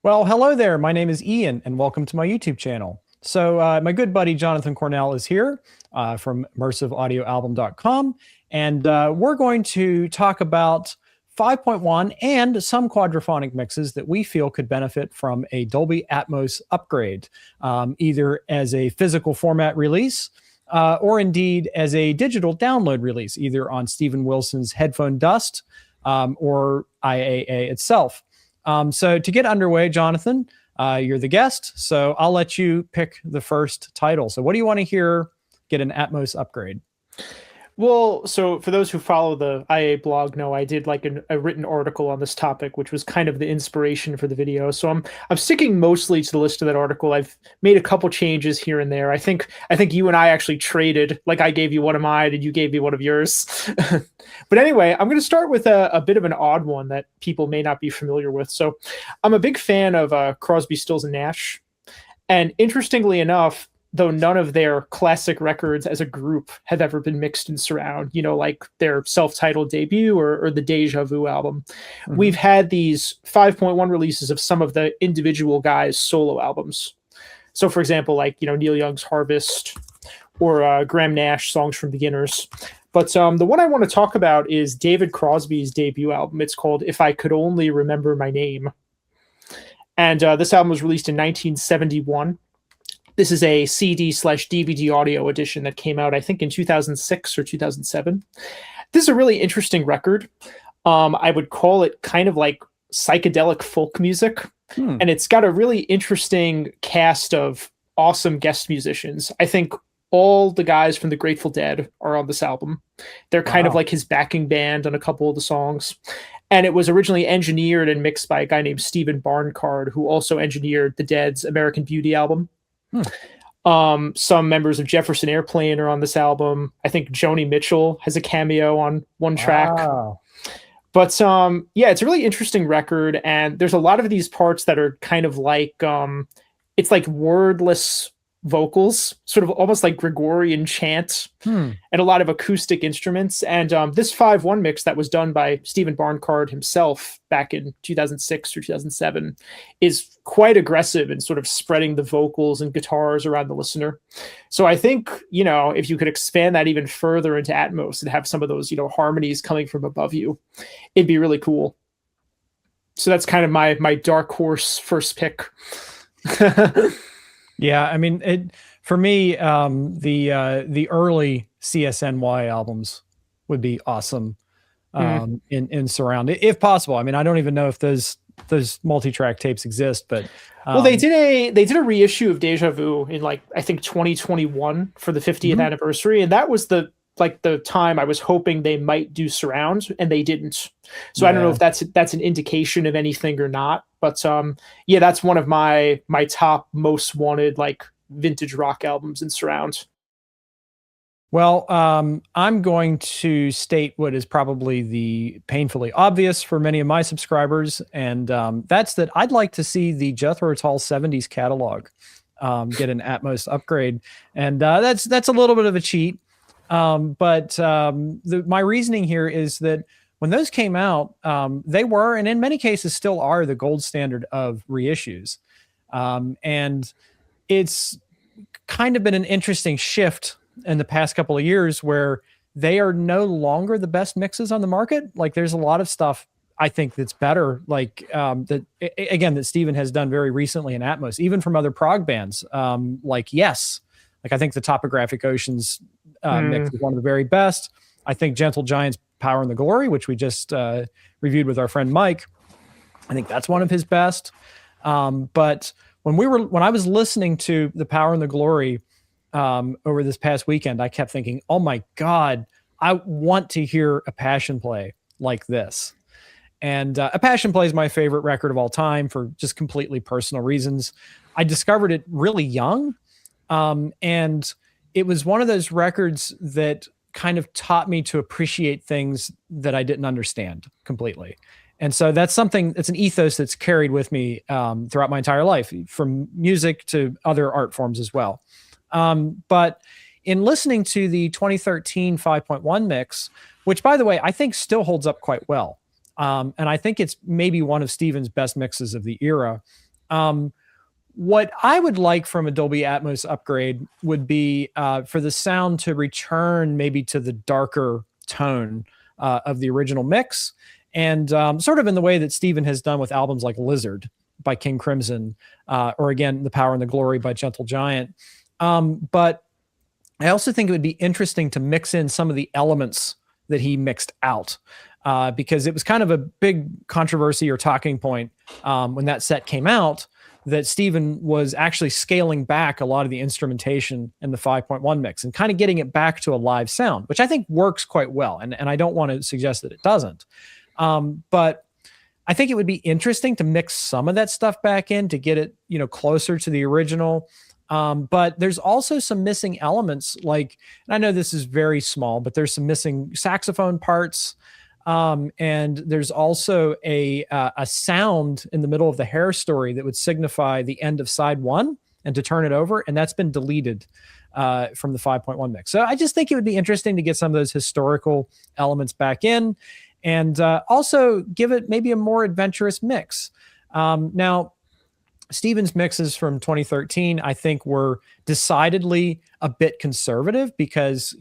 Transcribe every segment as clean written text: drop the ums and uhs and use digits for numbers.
Well, hello there. My name is Ian, and welcome to my YouTube channel. So, my good buddy Jonathan Cornell is here from immersiveaudioalbum.com, and we're going to talk about 5.1 and some quadraphonic mixes that we feel could benefit from a Dolby Atmos upgrade, either as a physical format release or indeed as a digital download release, either on Steven Wilson's Headphone Dust or IAA itself. So to get underway, Jonathan, you're the guest, so I'll let you pick the first title. So what do you want to hear get an Atmos upgrade? Well, so for those who follow the IA blog know I did like a written article on this topic, which was kind of the inspiration for the video. So I'm sticking mostly to the list of that article. I've made a couple changes here and there. I think you and I actually traded, like I gave you one of mine and you gave me one of yours. But anyway, I'm going to start with a bit of an odd one that people may not be familiar with. So I'm a big fan of Crosby, Stills, and Nash. And interestingly enough, though none of their classic records as a group have ever been mixed in surround, like their self-titled debut or the Deja Vu album. Mm-hmm. We've had these 5.1 releases of some of the individual guys' solo albums. So for example, like, Neil Young's Harvest or Graham Nash, Songs from Beginners. But the one I want to talk about is David Crosby's debut album. It's called If I Could Only Remember My Name. And this album was released in 1971. This is a CD/DVD audio edition that came out, I think, in 2006 or 2007. This is a really interesting record. I would call it kind of like psychedelic folk music. And it's got a really interesting cast of awesome guest musicians. I think all the guys from the Grateful Dead are on this album. They're kind of like his backing band on a couple of the songs. And it was originally engineered and mixed by a guy named Stephen Barncard, who also engineered the Dead's American Beauty album. Some members of Jefferson Airplane are on this album. I think Joni Mitchell has a cameo on one track. But it's a really interesting record, and there's a lot of these parts that are kind of like it's like wordless vocals, sort of almost like Gregorian chant, and a lot of acoustic instruments. And this 5.1 mix that was done by Stephen Barncard himself back in 2006 or 2007 is quite aggressive in sort of spreading the vocals and guitars around the listener. So I think, if you could expand that even further into Atmos and have some of those, harmonies coming from above you, it'd be really cool. So that's kind of my dark horse first pick. Yeah, I mean, for me, the early CSNY albums would be awesome in surround, if possible. I mean, I don't even know if those multi-track tapes exist, but well, they did a reissue of Deja Vu in I think 2021 for the 50th anniversary, and that was the time I was hoping they might do surround, and they didn't. So I don't know if that's an indication of anything or not. But that's one of my top most wanted vintage rock albums in surround. Well, I'm going to state what is probably the painfully obvious for many of my subscribers, and that's that I'd like to see the Jethro Tull 70s catalog get an Atmos upgrade, and that's a little bit of a cheat. But my reasoning here is that when those came out, they were, and in many cases still are, the gold standard of reissues. And it's kind of been an interesting shift in the past couple of years where they are no longer the best mixes on the market. Like, there's a lot of stuff I think that's better, that Steven has done very recently in Atmos, even from other prog bands, Yes. I think the Topographic Oceans mix is one of the very best. I think Gentle Giant's Power and the Glory, which we just reviewed with our friend Mike, I think that's one of his best. But when I was listening to the Power and the Glory over this past weekend, I kept thinking, oh my God, I want to hear a Passion Play like this. And A Passion Play is my favorite record of all time for just completely personal reasons. I discovered it really young. And it was one of those records that kind of taught me to appreciate things that I didn't understand completely. And so it's an ethos that's carried with me throughout my entire life, from music to other art forms as well. But in listening to the 2013 5.1 mix, which, by the way, I think still holds up quite well. And I think it's maybe one of Steven's best mixes of the era. What I would like from a Dolby Atmos upgrade would be for the sound to return maybe to the darker tone of the original mix, and sort of in the way that Steven has done with albums like Lizard by King Crimson, or again, The Power and the Glory by Gentle Giant. But I also think it would be interesting to mix in some of the elements that he mixed out, because it was kind of a big controversy or talking point when that set came out, that Steven was actually scaling back a lot of the instrumentation in the 5.1 mix and kind of getting it back to a live sound, which I think works quite well. And I don't want to suggest that it doesn't. But I think it would be interesting to mix some of that stuff back in to get it, closer to the original. But there's also some missing elements, like, and I know this is very small, but there's some missing saxophone parts. And there's also a sound in the middle of the hair story that would signify the end of side one and to turn it over. And that's been deleted from the 5.1 mix. So I just think it would be interesting to get some of those historical elements back in, and also give it maybe a more adventurous mix. Now, Steven's mixes from 2013, I think, were decidedly a bit conservative because,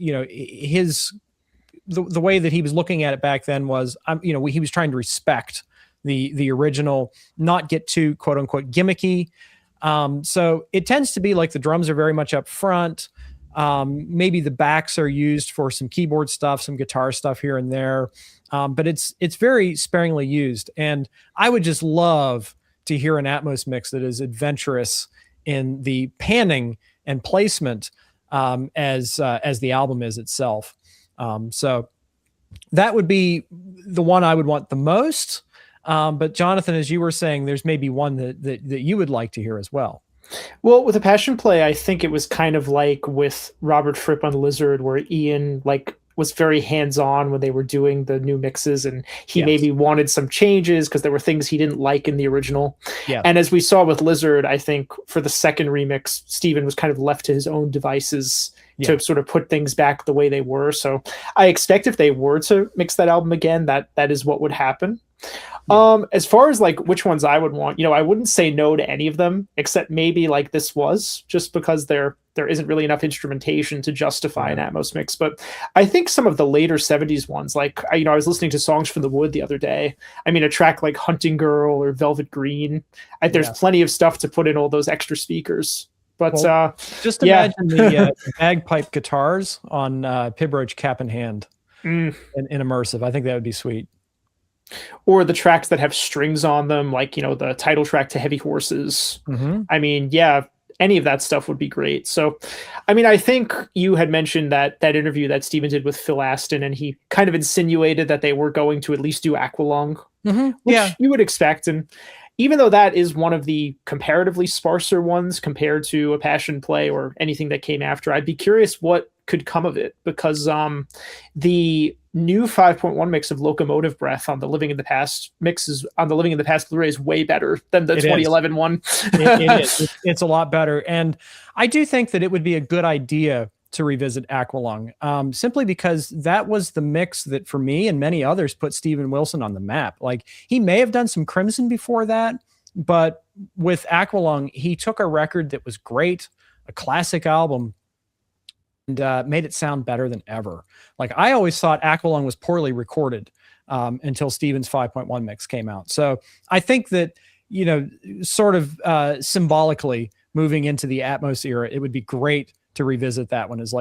the way that he was looking at it back then was, he was trying to respect the original, not get too quote unquote gimmicky. So it tends to be like the drums are very much up front. Maybe the backs are used for some keyboard stuff, some guitar stuff here and there. But it's very sparingly used. And I would just love to hear an Atmos mix that is adventurous in the panning and placement as the album is itself. So that would be the one I would want the most. But Jonathan, as you were saying, there's maybe one that you would like to hear as well. Well, with a passion play, I think it was kind of like with Robert Fripp on Lizard, where Ian was very hands-on when they were doing the new mixes, and he maybe wanted some changes because there were things he didn't like in the original. Yeah. And as we saw with Lizard, I think for the second remix, Steven was kind of left to his own devices to sort of put things back the way they were. So I expect if they were to mix that album again, that is what would happen. As far as which ones I would want, I wouldn't say no to any of them, except maybe This Was, just because there isn't really enough instrumentation to justify an Atmos mix. But I think some of the later 70s ones, I was listening to Songs from the Wood the other day. I mean, a track like Hunting Girl or Velvet Green, there's plenty of stuff to put in all those extra speakers. But just imagine the bagpipe guitars on Pibroch Cap in Hand in immersive. I think that would be sweet. Or the tracks that have strings on them, the title track to Heavy Horses. Mm-hmm. I mean, any of that stuff would be great. So, I mean, I think you had mentioned that interview that Steven did with Phil Aston, and he kind of insinuated that they were going to at least do Aqualung, which you would expect. And even though that is one of the comparatively sparser ones compared to a passion play or anything that came after, I'd be curious what could come of it, because the new 5.1 mix of Locomotive Breath on the Living in the Past Blu-ray is way better than the 2011 one. It is. It's a lot better. And I do think that it would be a good idea to revisit Aqualung, simply because that was the mix that, for me and many others, put Steven Wilson on the map. He may have done some Crimson before that, but with Aqualung, he took a record that was great, a classic album, and made it sound better than ever. I always thought Aqualung was poorly recorded until Steven's 5.1 mix came out. So I think that, sort of symbolically moving into the Atmos era, it would be great to revisit that one as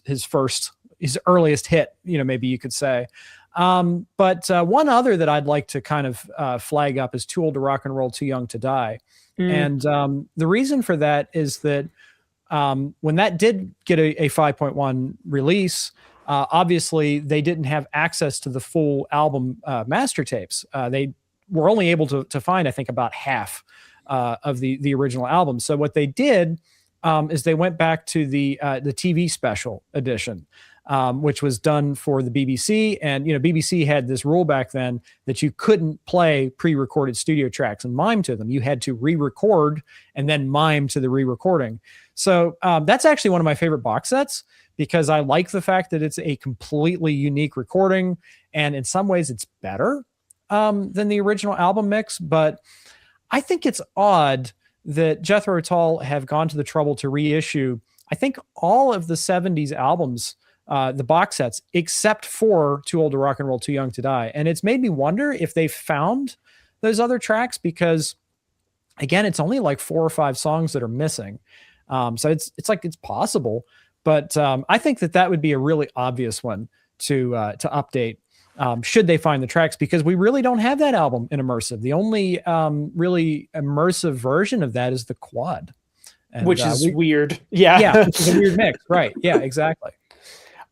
his earliest hit, maybe you could say. But one other that I'd like to kind of flag up is Too Old to Rock and Roll, Too Young to Die. And the reason for that is that when that did get a 5.1 release, obviously they didn't have access to the full album master tapes. They were only able to find, I think, about half of the original album. So what they did is they went back to the TV special edition, which was done for the BBC. And, BBC had this rule back then that you couldn't play pre-recorded studio tracks and mime to them. You had to re-record and then mime to the re-recording. So that's actually one of my favorite box sets, because I like the fact that it's a completely unique recording. And in some ways it's better than the original album mix. But I think it's odd that Jethro Tull have gone to the trouble to reissue, I think, all of the 70s albums, the box sets, except for Too Old to Rock and Roll, Too Young to Die. And it's made me wonder if they found those other tracks, because again, it's only like 4 or 5 songs that are missing. So it's like, it's possible, but I think that would be a really obvious one to update, should they find the tracks, because we really don't have that album in immersive. The only really immersive version of that is the quad, and, which is weird. Yeah, which is a weird mix, right? Yeah, exactly.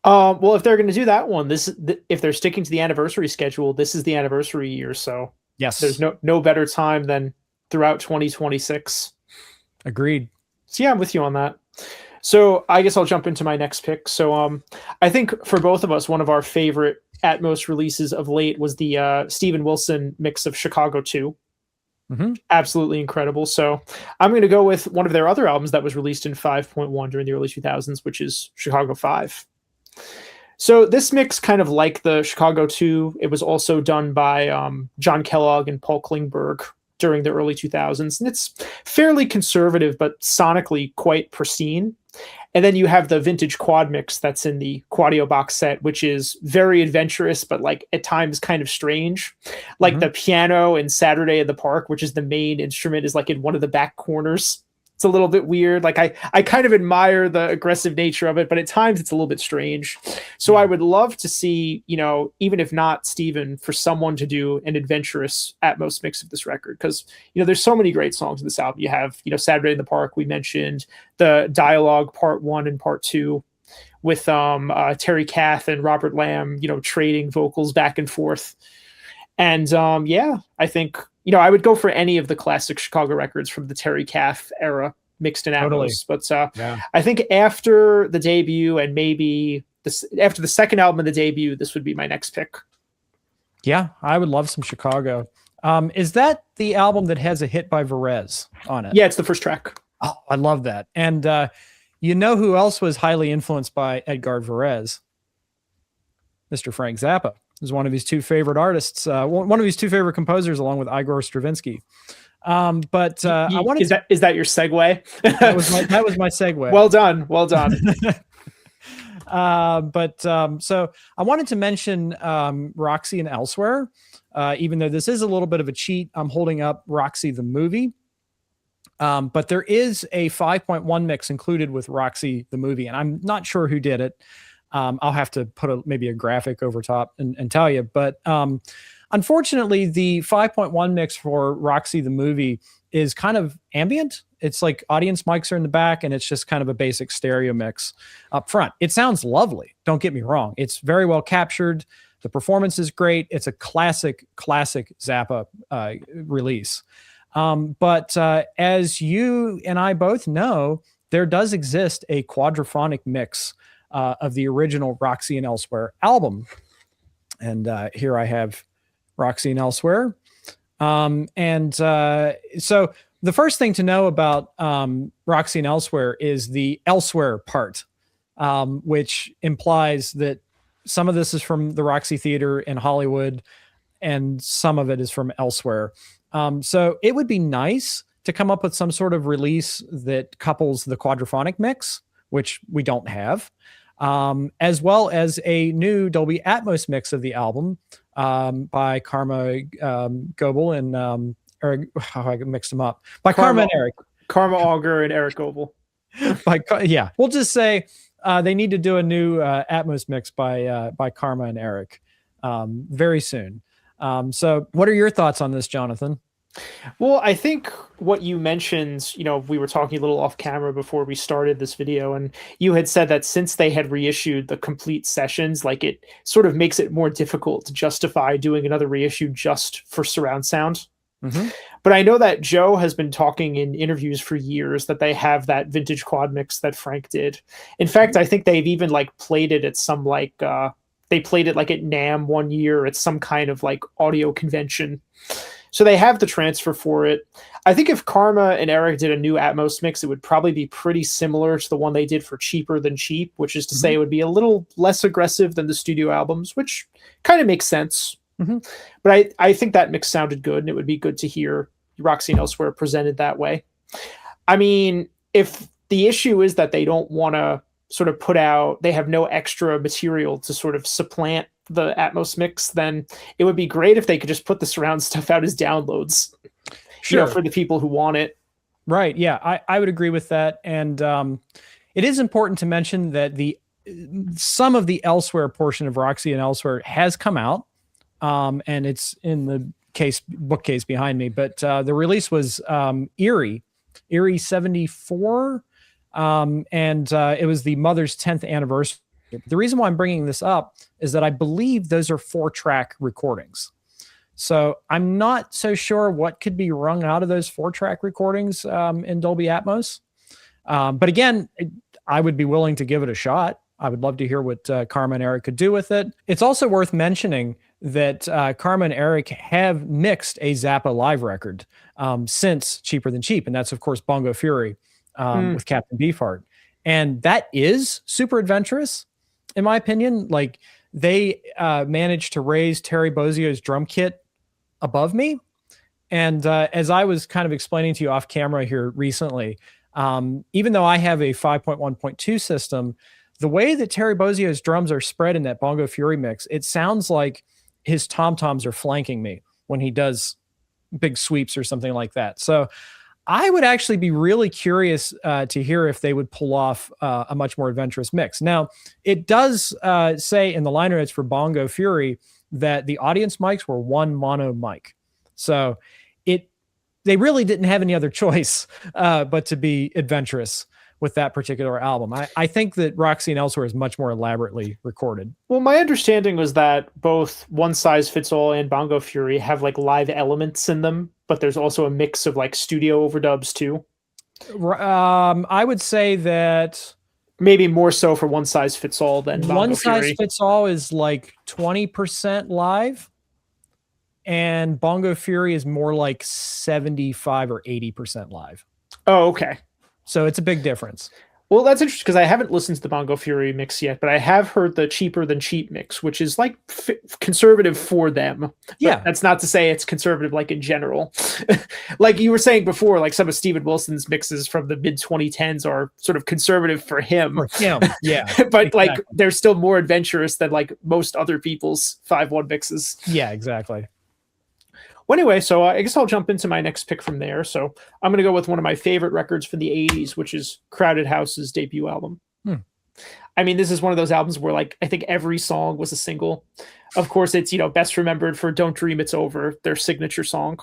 Well, if they're going to do that one, if they're sticking to the anniversary schedule, this is the anniversary year, so yes, there's no better time than throughout 2026. Agreed. So yeah, I'm with you on that. So I guess I'll jump into my next pick. So I think for both of us, one of our favorite Atmos releases of late was the Steven Wilson mix of Chicago 2. Mm-hmm. Absolutely incredible. So I'm going to go with one of their other albums that was released in 5.1 during the early 2000s, which is Chicago 5. So this mix, kind of like the Chicago 2, it was also done by John Kellogg and Paul Klingberg during the early 2000s. And it's fairly conservative, but sonically quite pristine. And then you have the vintage quad mix that's in the Quadio box set, which is very adventurous, but like at times kind of strange. Like the piano in Saturday in the Park, which is the main instrument, is like in one of the back corners. It's a little bit weird. Like I kind of admire the aggressive nature of it, but at times it's a little bit strange. So I would love to see, even if not Steven, for someone to do an adventurous Atmos mix of this record. Because, there's so many great songs in this album. You have, Saturday in the Park, we mentioned, the Dialogue Part 1 and Part 2 with Terry Kath and Robert Lamb, trading vocals back and forth. And I think, I would go for any of the classic Chicago records from the Terry Kath era mixed in Atmos. Totally. But I think after the debut, and maybe after the second album of the debut, this would be my next pick. Yeah, I would love some Chicago. Is that the album that has a hit by Varese on it? Yeah, it's the first track. Oh, I love that. And who else was highly influenced by Edgar Varese? Mr. Frank Zappa is one of his 2 favorite artists, one of his 2 favorite composers, along with Igor Stravinsky. I wanted is that your segue? that was my segue. Well done. So I wanted to mention Roxy and Elsewhere, even though this is a little bit of a cheat. I'm holding up Roxy the movie, but there is a 5.1 mix included with Roxy the movie, and I'm not sure who did it. I'll have to put maybe a graphic over top and tell you. But unfortunately, the 5.1 mix for Roxy the movie is kind of ambient. It's like audience mics are in the back, and it's just kind of a basic stereo mix up front. It sounds lovely. Don't get me wrong. It's very well captured. The performance is great. It's a classic Zappa release. But as you and I both know, there does exist a quadraphonic mix of the original Roxy and Elsewhere album. And here I have Roxy and Elsewhere. So the first thing to know about Roxy and Elsewhere is the Elsewhere part, which implies that some of this is from the Roxy Theater in Hollywood and some of it is from elsewhere. So it would be nice to come up with some sort of release that couples the quadraphonic mix, which we don't have, as well as a new Dolby Atmos mix of the album by Karma Goebel and Eric. I mixed them up. By Karma and Eric. Karma Auger and Eric Goebel. We'll just say they need to do a new Atmos mix by Karma and Eric very soon. So what are your thoughts on this, Jonathan? Well, I think what you mentioned, we were talking a little off camera before we started this video, and you had said that since they had reissued the complete sessions, like it sort of makes it more difficult to justify doing another reissue just for surround sound. Mm-hmm. But I know that Joe has been talking in interviews for years that they have that vintage quad mix that Frank did. In fact, I think they've even played it at some they played it at NAMM one year at some kind of audio convention. So they have the transfer for it. I think if Karma and Eric did a new Atmos mix, it would probably be pretty similar to the one they did for Cheaper Than Cheap, which is to say it would be a little less aggressive than the studio albums, which kind of makes sense. Mm-hmm. But I think that mix sounded good, and it would be good to hear Roxy and Elsewhere presented that way. I mean, if the issue is that they don't want to sort of put out, they have no extra material to sort of supplant the Atmos mix, then it would be great if they could just put the surround stuff out as downloads, Sure. for the people who want it. Right. Yeah, I would agree with that. And it is important to mention that some of the Elsewhere portion of Roxy and Elsewhere has come out, and it's in the bookcase behind me. But the release was Eerie 74, and it was the Mother's 10th anniversary. The reason why I'm bringing this up is that I believe those are 4-track recordings. So I'm not so sure what could be wrung out of those 4-track recordings in Dolby Atmos. But again, I would be willing to give it a shot. I would love to hear what Karma and Eric could do with it. It's also worth mentioning that Karma and Eric have mixed a Zappa live record since Cheaper Than Cheap. And that's, of course, Bongo Fury with Captain Beefheart. And that is super adventurous, in my opinion. Like, they managed to raise Terry Bozzio's drum kit above me. And as I was kind of explaining to you off camera here recently, even though I have a 5.1.2 system, the way that Terry Bozzio's drums are spread in that Bongo Fury mix, it sounds like his tom-toms are flanking me when he does big sweeps or something like that. So I would actually be really curious to hear if they would pull off a much more adventurous mix. Now, it does say in the liner notes for Bongo Fury that the audience mics were one mono mic. So they really didn't have any other choice but to be adventurous with that particular album. I think that Roxy and Elsewhere is much more elaborately recorded. Well, my understanding was that both One Size Fits All and Bongo Fury have like live elements in them, but there's also a mix of like studio overdubs too. I would say that maybe more so for One Size Fits All than Bongo One Fury. Size Fits All is like 20% live, and Bongo Fury is more like 75 or 80% live. Oh, okay. So it's a big difference. Well, that's interesting because I haven't listened to the Bongo Fury mix yet, but I have heard the Cheaper Than Cheap mix, which is like conservative for them. Yeah. But that's not to say it's conservative like in general. Like you were saying before, like some of Steven Wilson's mixes from the mid 2010s are sort of conservative for him. Yeah. But exactly. Like they're still more adventurous than like most other people's 5.1 mixes. Yeah, exactly. Well, anyway, so I guess I'll jump into my next pick from there. So I'm going to go with one of my favorite records from the 80s, which is Crowded House's debut album. I mean, this is one of those albums where like I think every song was a single. Of course, it's, best remembered for Don't Dream It's Over, their signature song.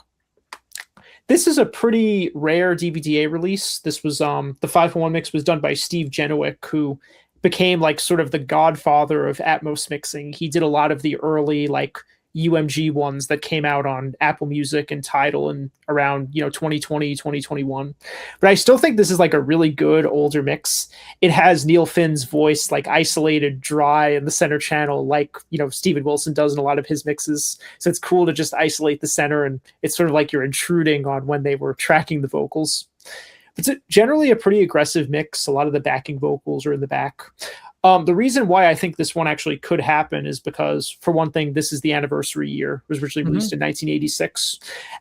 This is a pretty rare DVD release. This was the 5.1 mix was done by Steve Genowick, who became like sort of the godfather of Atmos mixing. He did a lot of the early like UMG ones that came out on Apple Music and Tidal and around 2020 2021. But I still think this is like a really good older mix. It has Neil Finn's voice like isolated dry in the center channel, like Steven Wilson does in a lot of his mixes. So it's cool to just isolate the center, and it's sort of like you're intruding on when they were tracking the vocals. It's generally a pretty aggressive mix. A lot of the backing vocals are in the back. The reason why I think this one actually could happen is because, for one thing, this is the anniversary year. It was originally released in 1986.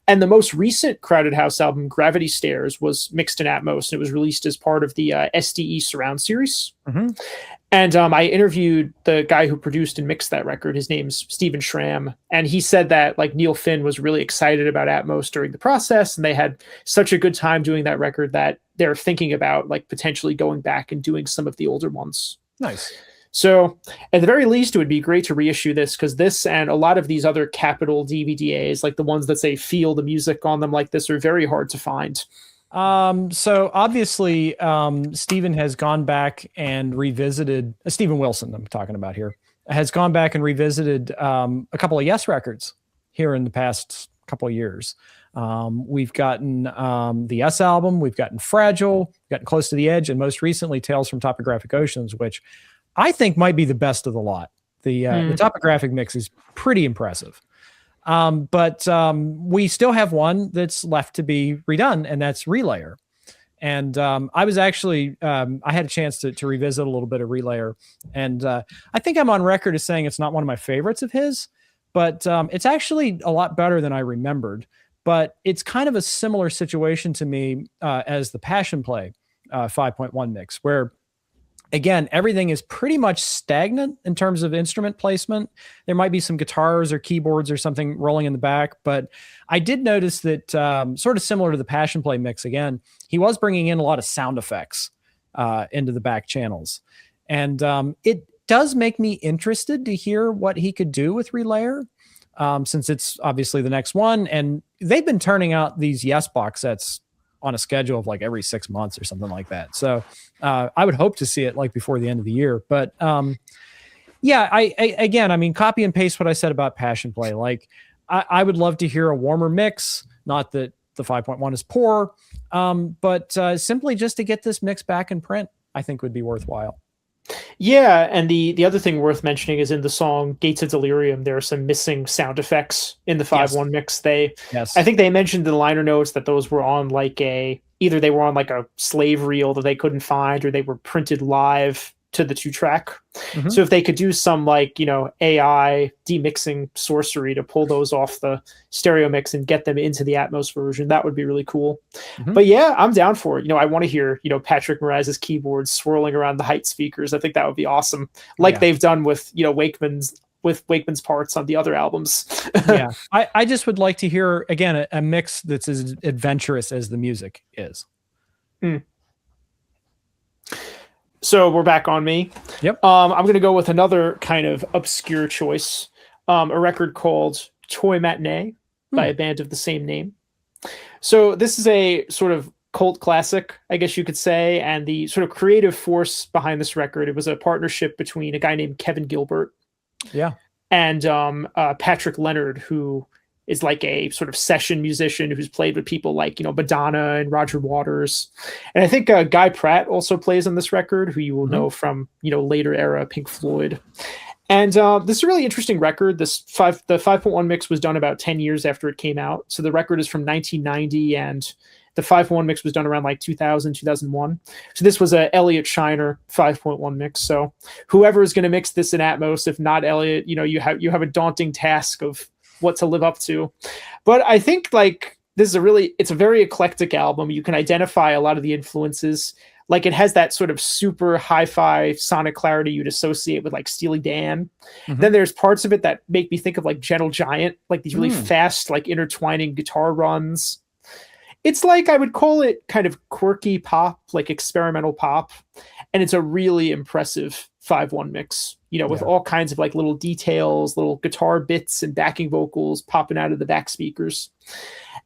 And the most recent Crowded House album, Gravity Stairs, was mixed in Atmos, and it was released as part of the SDE Surround series. And I interviewed the guy who produced and mixed that record. His name's Stephen Schramm. And he said that like Neil Finn was really excited about Atmos during the process, and they had such a good time doing that record that they're thinking about like potentially going back and doing some of the older ones. Nice. So at the very least, it would be great to reissue this, because this and a lot of these other Capitol DVDAs, like the ones that say Feel the Music on them like this, are very hard to find. So obviously, Stephen has gone back and revisited Steven Wilson, I'm talking about here, has gone back and revisited a couple of Yes records here in the past couple of years. We've gotten the Yes album, we've gotten Fragile, gotten Close to the Edge, and most recently Tales from Topographic Oceans, which I think might be the best of the lot. The Topographic mix is pretty impressive. But we still have one that's left to be redone, and that's Relayer. And I was actually, I had a chance to revisit a little bit of Relayer, and I think I'm on record as saying it's not one of my favorites of his, but it's actually a lot better than I remembered. but it's kind of a similar situation to me as the Passion Play 5.1 mix, where again, everything is pretty much stagnant in terms of instrument placement. There might be some guitars or keyboards or something rolling in the back, but I did notice that sort of similar to the Passion Play mix, again, he was bringing in a lot of sound effects into the back channels. And it does make me interested to hear what he could do with Relayer, since it's obviously the next one. And they've been turning out these Yes box sets on a schedule of like every 6 months or something like that. So I would hope to see it like before the end of the year. But yeah, I mean, copy and paste what I said about Passion Play. Like I would love to hear a warmer mix. Not that the 5.1 is poor, but simply just to get this mix back in print, I think would be worthwhile. Yeah, and the other thing worth mentioning is in the song Gates of Delirium, there are some missing sound effects in the 5.1 mix. I think they mentioned in the liner notes that those were on like either they were on like a slave reel that they couldn't find, or they were printed live to the 2-track. Mm-hmm. So if they could do some like, AI demixing sorcery to pull those off the stereo mix and get them into the Atmos version, that would be really cool. Mm-hmm. But yeah, I'm down for it. I want to hear, Patrick Moraz's keyboards swirling around the height speakers. I think that would be awesome. Like they've done with, Wakeman's parts on the other albums. Yeah. I just would like to hear, again, a mix that's as adventurous as the music is. Mm. So we're back on me. Yep. I'm going to go with another kind of obscure choice, a record called Toy Matinee by a band of the same name. So this is a sort of cult classic, I guess you could say, and the sort of creative force behind this record, it was a partnership between a guy named Kevin Gilbert and Patrick Leonard, who is like a sort of session musician who's played with people like, Madonna and Roger Waters. And I think Guy Pratt also plays on this record, who you will know from, later era Pink Floyd. And this is a really interesting record. The 5.1 mix was done about 10 years after it came out. So the record is from 1990, and the 5.1 mix was done around like 2000, 2001. So this was a Elliot Shiner 5.1 mix. So whoever is going to mix this in Atmos, if not Elliot, you have a daunting task of what to live up to. But I think like it's a very eclectic album. You can identify a lot of the influences. Like it has that sort of super hi-fi sonic clarity you'd associate with like Steely Dan. Mm-hmm. Then there's parts of it that make me think of like Gentle Giant, like these really fast, like intertwining guitar runs. It's like, I would call it kind of quirky pop, like experimental pop. And it's a really impressive 5.1 mix, with all kinds of like little details, little guitar bits and backing vocals popping out of the back speakers.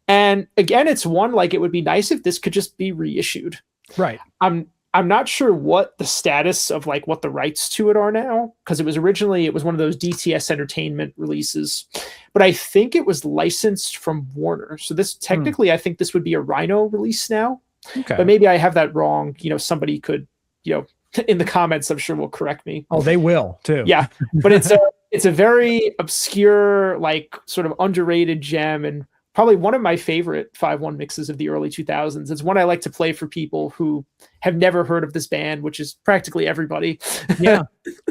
And again, it's one, like, it would be nice if this could just be reissued. Right. I'm not sure what the status of like what the rights to it are now, because it was one of those DTS Entertainment releases, but I think it was licensed from Warner. So this technically, I think this would be a Rhino release now. Okay. But maybe I have that wrong. Somebody could, in the comments, I'm sure will correct me. Oh, they will too. Yeah. But it's a very obscure, like sort of underrated gem, and probably one of my favorite 5.1 mixes of the early 2000s. It's one I like to play for people who have never heard of this band, which is practically everybody. Yeah.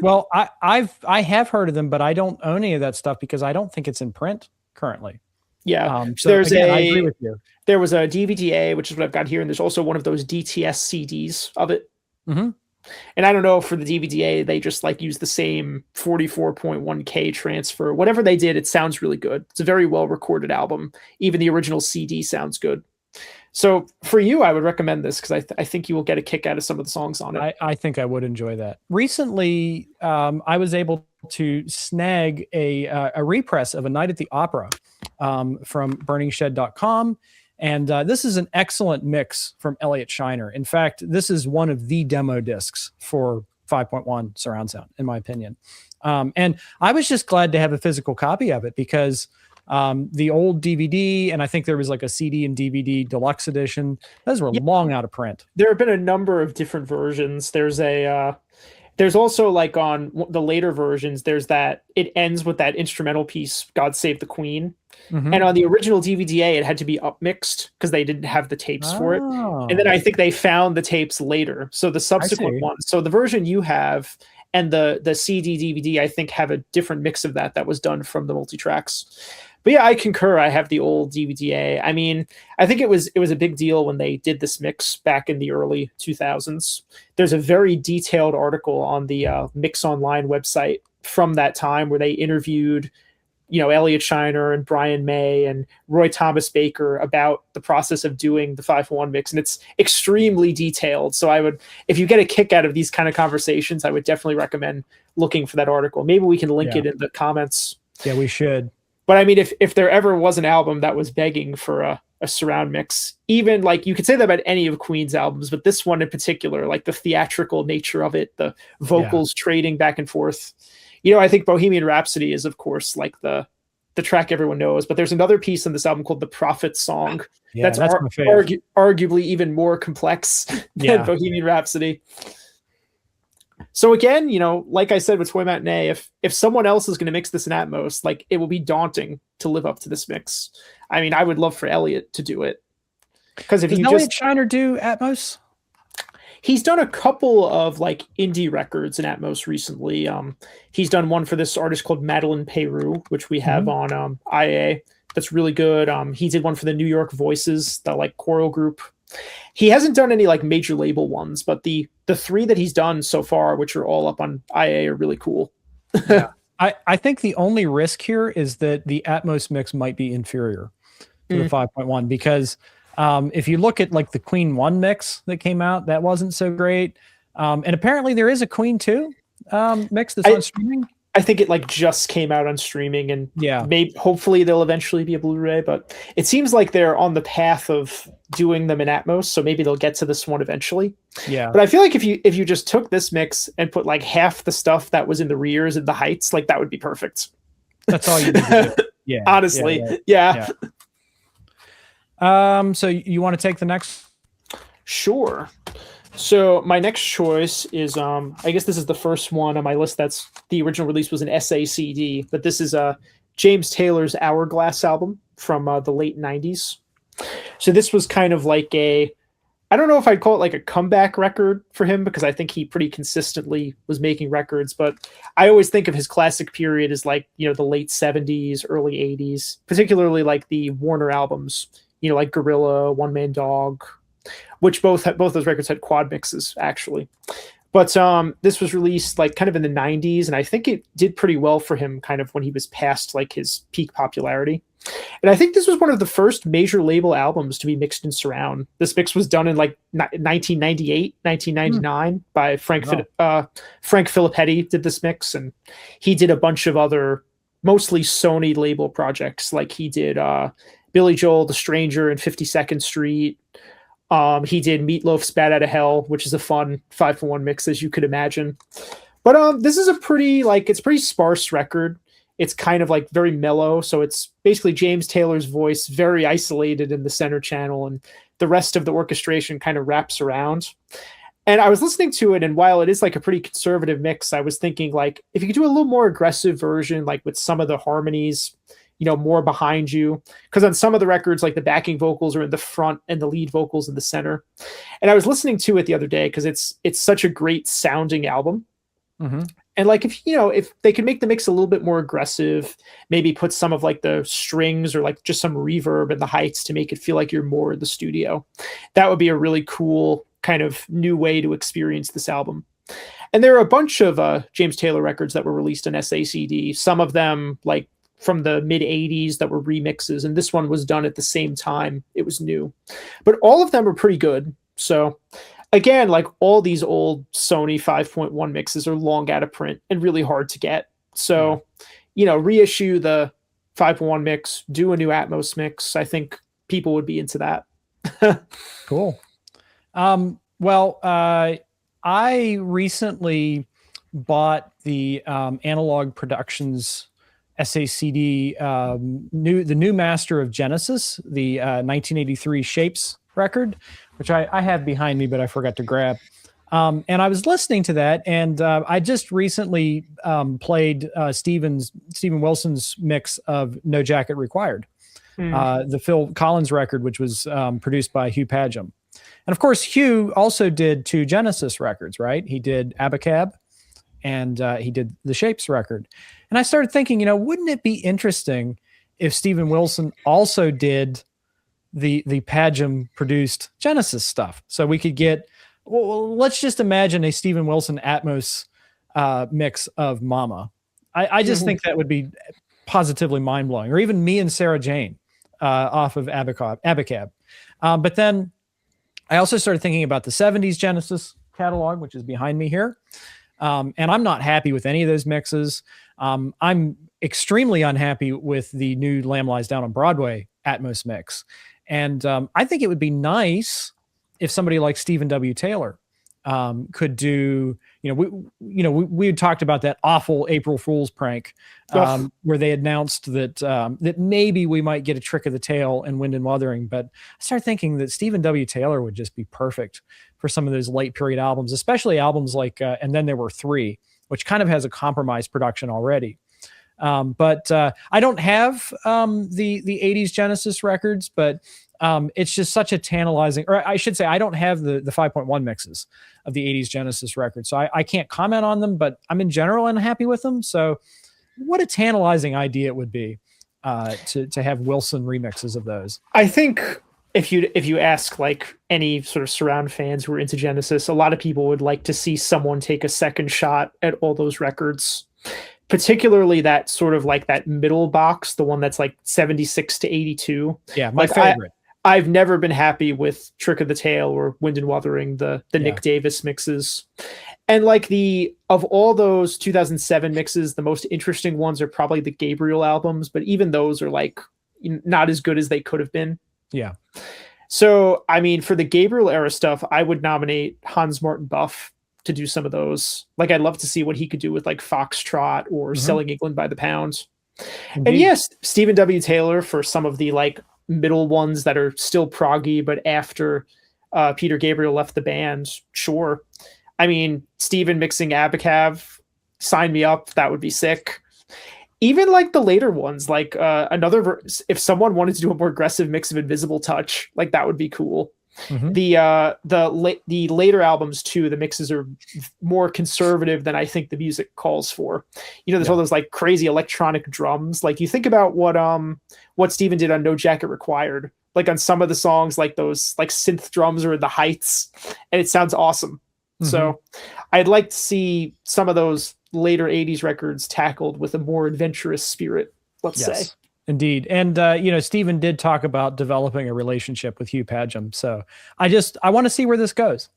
Well, I have heard of them, but I don't own any of that stuff because I don't think it's in print currently. Yeah. So I agree with you. There was a DVD, which is what I've got here, and there's also one of those DTS CDs of it. Mm-hmm. And I don't know if for the DVD, they just like use the same 44.1K transfer. Whatever they did, it sounds really good. It's a very well recorded album. Even the original CD sounds good. So for you, I would recommend this because I think you will get a kick out of some of the songs on it. I think I would enjoy that. Recently, I was able to snag a repress of A Night at the Opera from burningshed.com. And this is an excellent mix from Elliot Shiner. In fact, this is one of the demo discs for 5.1 surround sound, in my opinion. And I was just glad to have a physical copy of it because the old DVD, and I think there was like a CD and DVD deluxe edition, those were long out of print. There have been a number of different versions. There's also like on the later versions, there's that it ends with that instrumental piece, God Save the Queen. Mm-hmm. And on the original DVD, it had to be upmixed because they didn't have the tapes for it. And then I think they found the tapes later. So the subsequent ones. So the version you have and the CD DVD, I think, have a different mix of that was done from the multi-tracks. But yeah, I concur. I have the old DVD-A. I mean, I think it was a big deal when they did this mix back in the early 2000s. There's a very detailed article on the Mix Online website from that time where they interviewed, Elliot Shiner and Brian May and Roy Thomas Baker about the process of doing the 5-1 mix, and it's extremely detailed. So if you get a kick out of these kind of conversations, I would definitely recommend looking for that article. Maybe we can link it in the comments. Yeah, we should. But I mean, if there ever was an album that was begging for a surround mix, even like you could say that about any of Queen's albums, but this one in particular, like the theatrical nature of it, the vocals trading back and forth. I think Bohemian Rhapsody is, of course, like the track everyone knows, but there's another piece in this album called The Prophet Song. That's arguably even more complex than Bohemian Rhapsody. So again, like I said with Toy Matinee, if someone else is going to mix this in Atmos, like it will be daunting to live up to this mix. I mean, I would love for Elliot to do it. Because if Does Elliot Shiner do Atmos? He's done a couple of like indie records in Atmos recently. He's done one for this artist called Madeline Peru, which we have on IA. That's really good. He did one for the New York Voices, the like choral group. He hasn't done any like major label ones, but the 3 that he's done so far, which are all up on IA, are really cool. Yeah. I think the only risk here is that the Atmos mix might be inferior to the 5.1, because if you look at like the Queen 1 mix that came out, that wasn't so great. And apparently there is a Queen 2 mix that's on streaming. I think it like just came out on streaming, and hopefully there'll eventually be a Blu-ray, but it seems like they're on the path of doing them in Atmos, so maybe they'll get to this one eventually. Yeah. But I feel like if you just took this mix and put like half the stuff that was in the rears and the heights, like that would be perfect. That's all you need to do. Yeah. Honestly. Yeah. So you want to take the next? Sure. So my next choice is, I guess this is the first one on my list. That's the original release was an SACD, but this is James Taylor's Hourglass album from the late 90s. So this was kind of like I don't know if I'd call it like a comeback record for him, because I think he pretty consistently was making records, but I always think of his classic period as like, the late 70s, early 80s, particularly like the Warner albums, like Gorilla, One Man Dog, which both those records had quad mixes actually. But this was released like kind of in the 90s, and I think it did pretty well for him kind of when he was past like his peak popularity. And I think this was one of the first major label albums to be mixed in surround. This mix was done in like 1998, 1999 by Frank Filippetti did this mix, and he did a bunch of other mostly Sony label projects. Like he did Billy Joel, The Stranger, and 52nd Street. He did Meatloaf's Bad Outta Hell, which is a fun 5-for-1 mix, as you could imagine. But this is it's pretty sparse record. It's kind of like very mellow. So it's basically James Taylor's voice, very isolated in the center channel, and the rest of the orchestration kind of wraps around. And I was listening to it, and while it is like a pretty conservative mix, I was thinking like, if you could do a little more aggressive version, like with some of the harmonies, more behind you, because on some of the records, like the backing vocals are in the front and the lead vocals in the center. And I was listening to it the other day because it's such a great sounding album. And like if they could make the mix a little bit more aggressive, maybe put some of like the strings or like just some reverb in the heights to make it feel like you're more in the studio, that would be a really cool kind of new way to experience this album. And there are a bunch of James Taylor records that were released on SACD, some of them like from the mid 80s that were remixes, and this one was done at the same time it was new, but all of them are pretty good. So again, like all these old Sony 5.1 mixes are long out of print and really hard to get. So reissue the 5.1 mix, do a new Atmos mix. I think people would be into that. Cool. Well, I recently bought the Analog Productions SACD, the new master of Genesis, the 1983 Shapes record, which I have behind me, but I forgot to grab. And I was listening to that, and I just recently played Steven Wilson's mix of No Jacket Required, the Phil Collins record, which was produced by Hugh Padgham. And of course, Hugh also did 2 Genesis records, right? He did Abacab, and he did the Shapes record. And I started thinking, wouldn't it be interesting if Steven Wilson also did the Padgham produced Genesis stuff. So we could get, well, let's just imagine a Steven Wilson Atmos mix of Mama. I just think that would be positively mind blowing, or even Me and Sarah Jane off of Abacab. But then I also started thinking about the 70s Genesis catalog, which is behind me here. And I'm not happy with any of those mixes. I'm extremely unhappy with the new Lamb Lies Down on Broadway Atmos mix. And I think it would be nice if somebody like Stephen W. Taylor could do, we had talked about that awful April Fool's prank where they announced that that maybe we might get a Trick of the Tail and Wind and Wuthering. But I started thinking that Stephen W. Taylor would just be perfect for some of those late period albums, especially albums like And Then There Were Three, which kind of has a compromised production already. But I don't have the 80s Genesis records, but it's just such a tantalizing, or I should say, I don't have the 5.1 mixes of the 80s Genesis records. So I can't comment on them, but I'm in general unhappy with them. So what a tantalizing idea it would be to have Wilson remixes of those. I think if you ask like any sort of surround fans who are into Genesis, a lot of people would like to see someone take a second shot at all those records. Particularly that sort of like that middle box, the one that's like 76 to 82. Yeah, my like favorite. I've never been happy with Trick of the Tail or Wind and Wuthering, the Nick Davis mixes. And like of all those 2007 mixes, the most interesting ones are probably the Gabriel albums, but even those are like not as good as they could have been. Yeah. So, I mean, for the Gabriel era stuff, I would nominate Hans Martin Buff to do some of those. Like, I'd love to see what he could do with like Foxtrot or Selling England by the Pound. Indeed. And yes, Stephen W. Taylor for some of the like middle ones that are still proggy, but after Peter Gabriel left the band, sure. I mean, Stephen mixing Abacab, sign me up. That would be sick. Even like the later ones, like if someone wanted to do a more aggressive mix of Invisible Touch, like that would be cool. The later albums too, the mixes are more conservative than I think the music calls for. There's all those like crazy electronic drums. Like you think about what Steven did on No Jacket Required, like on some of the songs, like those like synth drums are in the heights and it sounds awesome. So I'd like to see some of those later 80s records tackled with a more adventurous spirit, let's say. Indeed. And, Stephen did talk about developing a relationship with Hugh Padgham. So I want to see where this goes.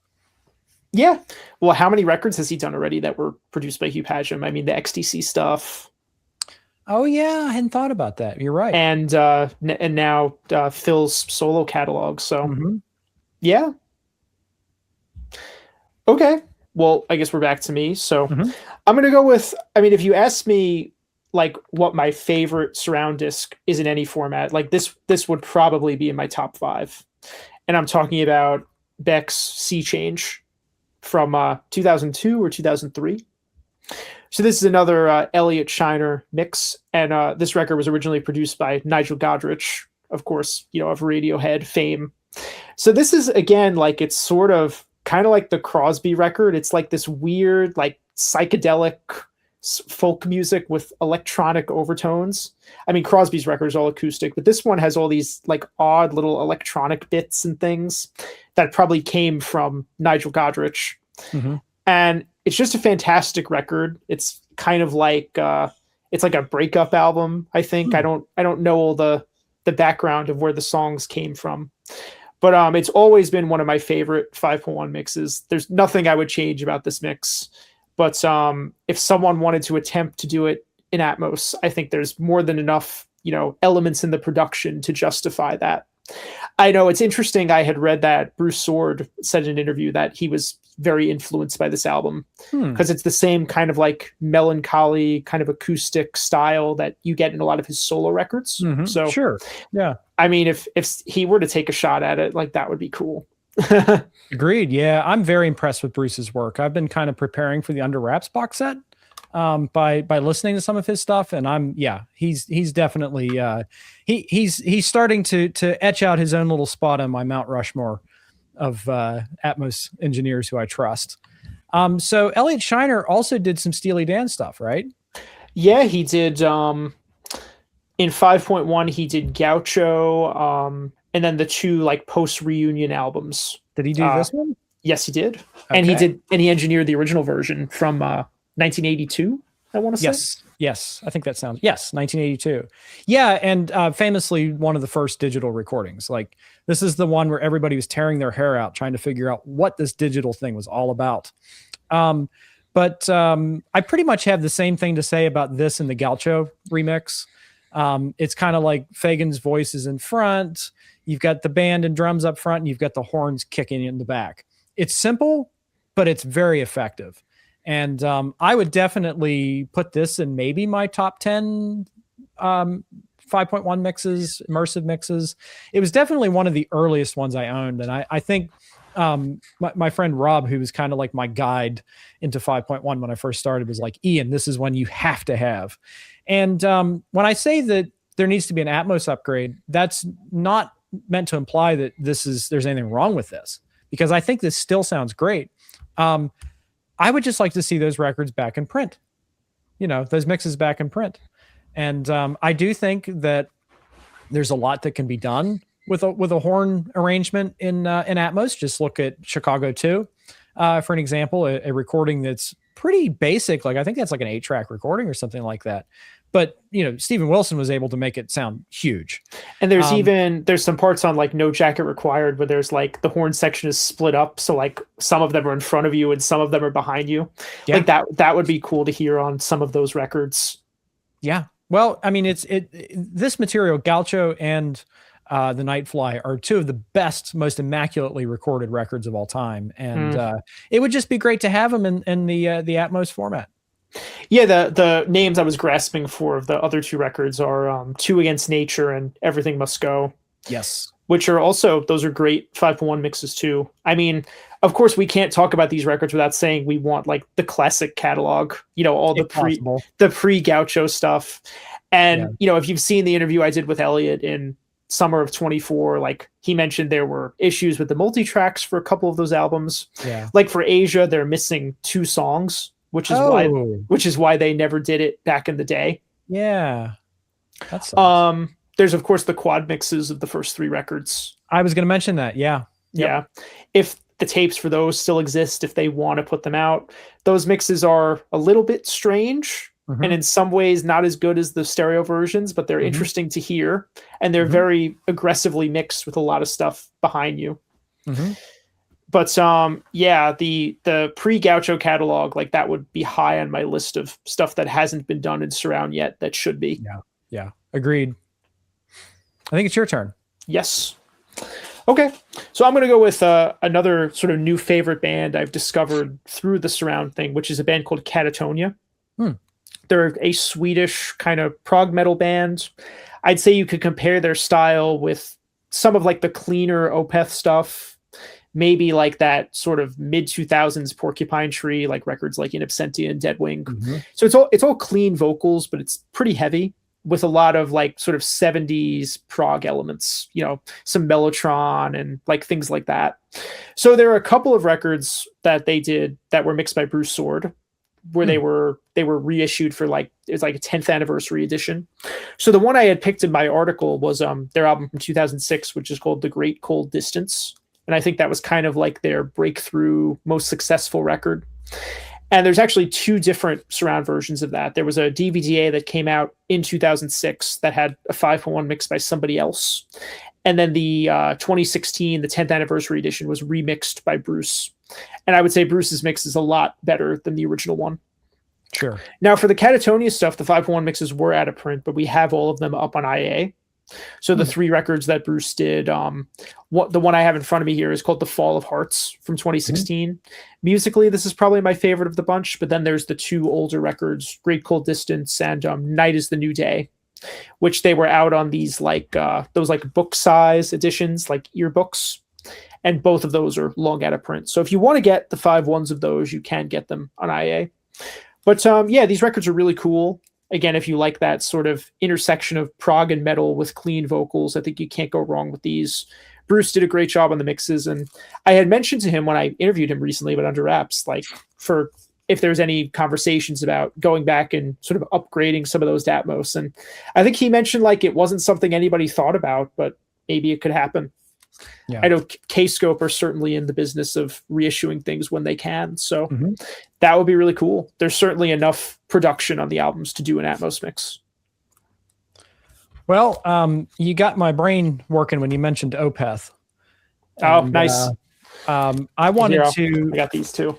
Yeah. Well, how many records has he done already that were produced by Hugh Padgham? I mean, the XTC stuff. Oh, yeah. I hadn't thought about that. You're right. And now Phil's solo catalog. So, yeah. Okay. Well, I guess we're back to me. So I'm going to go with, if you ask me, like what my favorite surround disc is in any format, like this would probably be in my top 5. And I'm talking about Beck's Sea Change from 2002 or 2003. So this is another Elliot Shiner mix. And this record was originally produced by Nigel Godrich, of course, of Radiohead fame. So this is, again, like it's sort of kind of like the Crosby record. It's like this weird, like psychedelic folk music with electronic overtones. I mean, Crosby's record is all acoustic, but this one has all these like odd little electronic bits and things that probably came from Nigel Godrich. And it's just a fantastic record. It's kind of like it's like a breakup album, I think. I don't know all the background of where the songs came from, but it's always been one of my favorite 5.1 mixes. There's nothing I would change about this mix. But if someone wanted to attempt to do it in Atmos, I think there's more than enough, elements in the production to justify that. I know it's interesting. I had read that Bruce Sword said in an interview that he was very influenced by this album because it's the same kind of like melancholy kind of acoustic style that you get in a lot of his solo records. So sure. Yeah. I mean, if he were to take a shot at it, like that would be cool. Agreed. Yeah, I'm very impressed with Bruce's work. I've been kind of preparing for the Under Wraps box set by listening to some of his stuff, and he's definitely he's starting to etch out his own little spot on my Mount Rushmore of Atmos engineers who I trust. So Elliot Shiner also did some Steely Dan stuff, right? Yeah, he did. In 5.1, he did Gaucho, and then the two like post reunion albums. Did he do this one? Yes, he did. Okay. And he engineered the original version from 1982. I want to say. Yes. I think that sounds, yes, 1982. Yeah. And famously, one of the first digital recordings. Like, this is the one where everybody was tearing their hair out trying to figure out what this digital thing was all about. But I pretty much have the same thing to say about this and the Gaucho remix. It's kind of like Fagen's voice is in front. You've got the band and drums up front, and you've got the horns kicking in the back. It's simple, but it's very effective. And I would definitely put this in maybe my top 10 5.1 mixes, immersive mixes. It was definitely one of the earliest ones I owned. And I think my friend Rob, who was kind of like my guide into 5.1 when I first started, was like, Ian, this is one you have to have. And when I say that there needs to be an Atmos upgrade, that's not meant to imply that there's anything wrong with this, because I think this still sounds great. I would just like to see those records back in print, those mixes back in print. And I do think that there's a lot that can be done with a horn arrangement in Atmos. Just look at Chicago 2 for an example, a recording that's pretty basic. Like, I think that's like an 8-track recording or something like that. But Steven Wilson was able to make it sound huge. And there's some parts on like No Jacket Required where there's like the horn section is split up, so like some of them are in front of you and some of them are behind you. Yeah. Like that would be cool to hear on some of those records. Yeah. Well, I mean, this material, Gaucho and The Nightfly, are two of the best, most immaculately recorded records of all time, and it would just be great to have them in the Atmos format. Yeah, the names I was grasping for of the other two records are Two Against Nature and Everything Must Go. Yes. Which are also, those are great 5.1 mixes too. I mean, of course, we can't talk about these records without saying we want like the classic catalog, all the pre-Gaucho stuff. And, if you've seen the interview I did with Elliot in summer of 24, like he mentioned there were issues with the multi-tracks for a couple of those albums. Yeah. Like for Asia, they're missing 2 songs. Which is why they never did it back in the day. Yeah. That's there's of course the quad mixes of the first 3 records. I was going to mention that. Yeah. Yep. Yeah. If the tapes for those still exist, if they want to put them out, those mixes are a little bit strange and in some ways not as good as the stereo versions, but they're interesting to hear, and they're very aggressively mixed with a lot of stuff behind you. But the pre-Gaucho catalog, like that would be high on my list of stuff that hasn't been done in surround yet that should be. Yeah. Agreed. I think it's your turn. Yes. Okay. So I'm going to go with another sort of new favorite band I've discovered through the surround thing, which is a band called Katatonia. They're a Swedish kind of prog metal band. I'd say you could compare their style with some of like the cleaner Opeth stuff. Maybe like that sort of mid 2000s Porcupine Tree, like records like In Absentia and Deadwing. So it's all clean vocals, but it's pretty heavy with a lot of like sort of 70s prog elements, some Mellotron and like things like that. So there are a couple of records that they did that were mixed by Bruce Sword, where they were reissued for like, it was like a 10th anniversary edition. So the one I had picked in my article was their album from 2006, which is called The Great Cold Distance. And I think that was kind of like their breakthrough, most successful record. And there's actually 2 different surround versions of that. There was a DVD that came out in 2006 that had a 5.1 mix by somebody else. And then the 2016, the 10th anniversary edition, was remixed by Bruce. And I would say Bruce's mix is a lot better than the original one. Sure. Now for the Katatonia stuff, the 5.1 mixes were out of print, but we have all of them up on IA. So the 3 records that Bruce did, the one I have in front of me here is called The Fall of Hearts from 2016. Musically, this is probably my favorite of the bunch, but then there's the 2 older records, Great Cold Distance and Night is the New Day, which they were out on these like those like book size editions, like earbooks. And both of those are long out of print. So if you want to get the 5.1s of those, you can get them on IA. But these records are really cool. Again, if you like that sort of intersection of prog and metal with clean vocals, I think you can't go wrong with these. Bruce did a great job on the mixes. And I had mentioned to him when I interviewed him recently, but under wraps, like for if there's any conversations about going back and sort of upgrading some of those to Atmos. And I think he mentioned like it wasn't something anybody thought about, but maybe it could happen. Yeah. I know Kscope are certainly in the business of reissuing things when they can. So that would be really cool. There's certainly enough production on the albums to do an Atmos mix. Well, you got my brain working when you mentioned Opeth. Oh, nice. I wanted to. I got these too.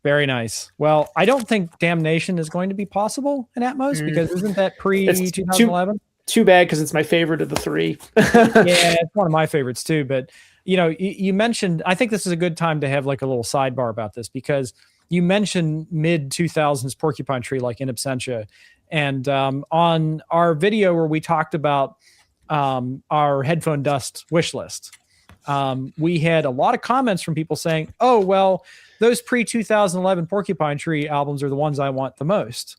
Very nice. Well, I don't think Damnation is going to be possible in Atmos because isn't that pre-2011? Too bad, because it's my favorite of the three. Yeah, it's one of my favorites too. But you mentioned, I think this is a good time to have like a little sidebar about this, because you mentioned mid 2000s Porcupine Tree, like In Absentia, and on our video where we talked about our headphone dust wish list, we had a lot of comments from people saying, "Oh, well, those pre-2011 Porcupine Tree albums are the ones I want the most."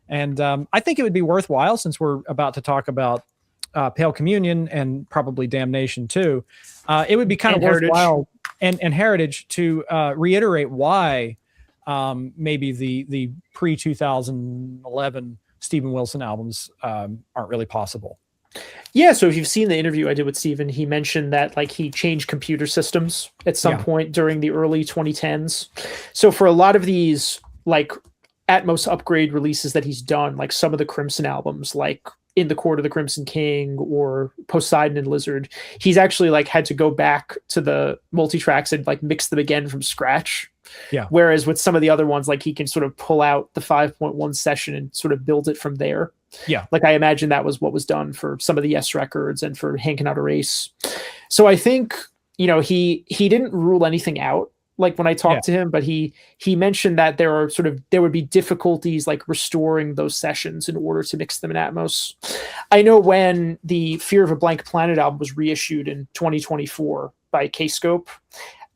And I think it would be worthwhile, since we're about to talk about Pale Communion and probably Damnation too. It would be kind of worthwhile and Heritage to reiterate why maybe the pre-2011 Steven Wilson albums aren't really possible. Yeah, so if you've seen the interview I did with Steven, he mentioned that like he changed computer systems at some point during the early 2010s. So for a lot of these like Atmos upgrade releases that he's done, like some of the Crimson albums, like In the Court of the Crimson King or Poseidon and Lizard, he's actually like had to go back to the multi-tracks and like mix them again from scratch. Yeah. Whereas with some of the other ones, like he can sort of pull out the 5.1 session and sort of build it from there. Yeah. Like I imagine that was what was done for some of the Yes records and for Hankin' Out a Race. So I think, he didn't rule anything out, like when I talked to him, but he mentioned that there would be difficulties like restoring those sessions in order to mix them in Atmos. I know when the Fear of a Blank Planet album was reissued in 2024 by Kscope,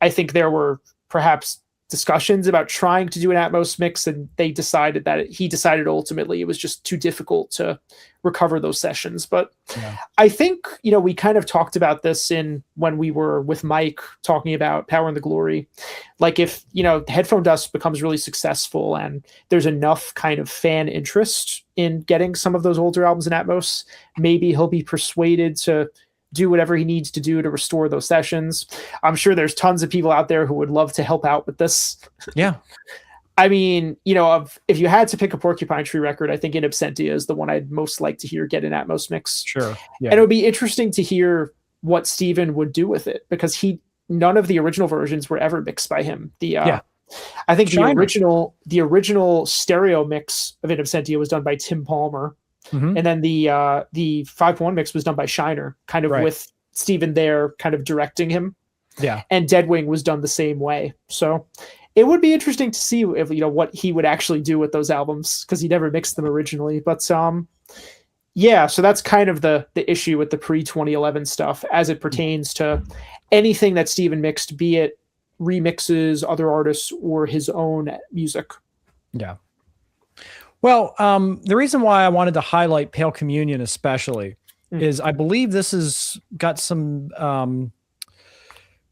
I think there were perhaps discussions about trying to do an Atmos mix, and he decided ultimately it was just too difficult to recover those sessions. But I think, we kind of talked about this when we were with Mike talking about Power and the Glory. Like if, Headphone Dust becomes really successful and there's enough kind of fan interest in getting some of those older albums in Atmos, maybe he'll be persuaded to do whatever he needs to do to restore those sessions. I'm sure there's tons of people out there who would love to help out with this. Yeah. I mean, if you had to pick a Porcupine Tree record, I think In Absentia is the one I'd most like to hear get an Atmos mix. Sure. Yeah. And it would be interesting to hear what Steven would do with it, because none of the original versions were ever mixed by him. I think the original stereo mix of In Absentia was done by Tim Palmer. And then the 5.1 mix was done by Shiner, kind of with Steven there kind of directing him. Yeah. And Deadwing was done the same way. So it would be interesting to see if, what he would actually do with those albums, because he never mixed them originally. But so that's kind of the issue with the pre-2011 stuff as it pertains to anything that Steven mixed, be it remixes, other artists, or his own music. Yeah. Well, the reason why I wanted to highlight Pale Communion especially is I believe this has got some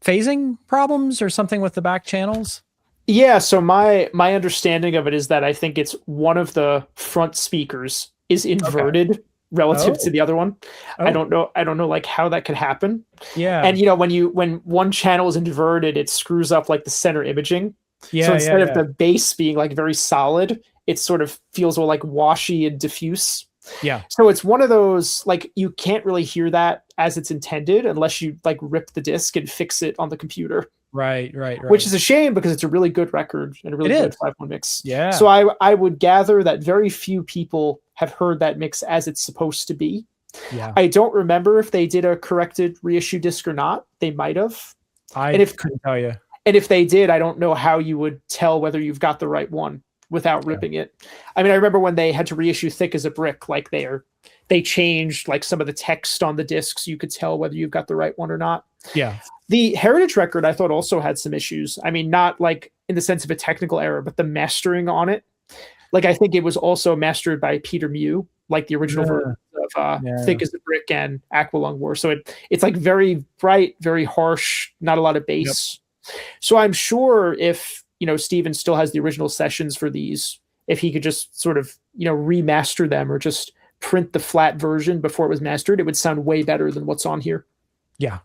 phasing problems or something with the back channels. Yeah, so my understanding of it is that I think it's one of the front speakers is inverted relative to the other one. I don't know like how that could happen. Yeah. And when one channel is inverted, it screws up like the center imaging. Yeah. So instead of the bass being like very solid, it sort of feels all like washy and diffuse. Yeah. So it's one of those, like, you can't really hear that as it's intended unless you like rip the disc and fix it on the computer. Right. Which is a shame, because it's a really good record and a really good 5.1 mix. Yeah. So I would gather that very few people have heard that mix as it's supposed to be. Yeah. I don't remember if they did a corrected reissue disc or not. They might have. I couldn't tell you. And if they did, I don't know how you would tell whether you've got the right one without ripping it. I mean, I remember when they had to reissue Thick as a Brick, like they changed like some of the text on the discs. You could tell whether you've got the right one or not. Yeah. The Heritage record, I thought, also had some issues. I mean, not like in the sense of a technical error, but the mastering on it. Like, I think it was also mastered by Peter Mew, like the original version of Thick as a Brick and Aqualung War. So it's like very bright, very harsh, not a lot of bass. So I'm sure if Steven still has the original sessions for these, if he could just sort of, remaster them or just print the flat version before it was mastered, it would sound way better than what's on here. Yeah.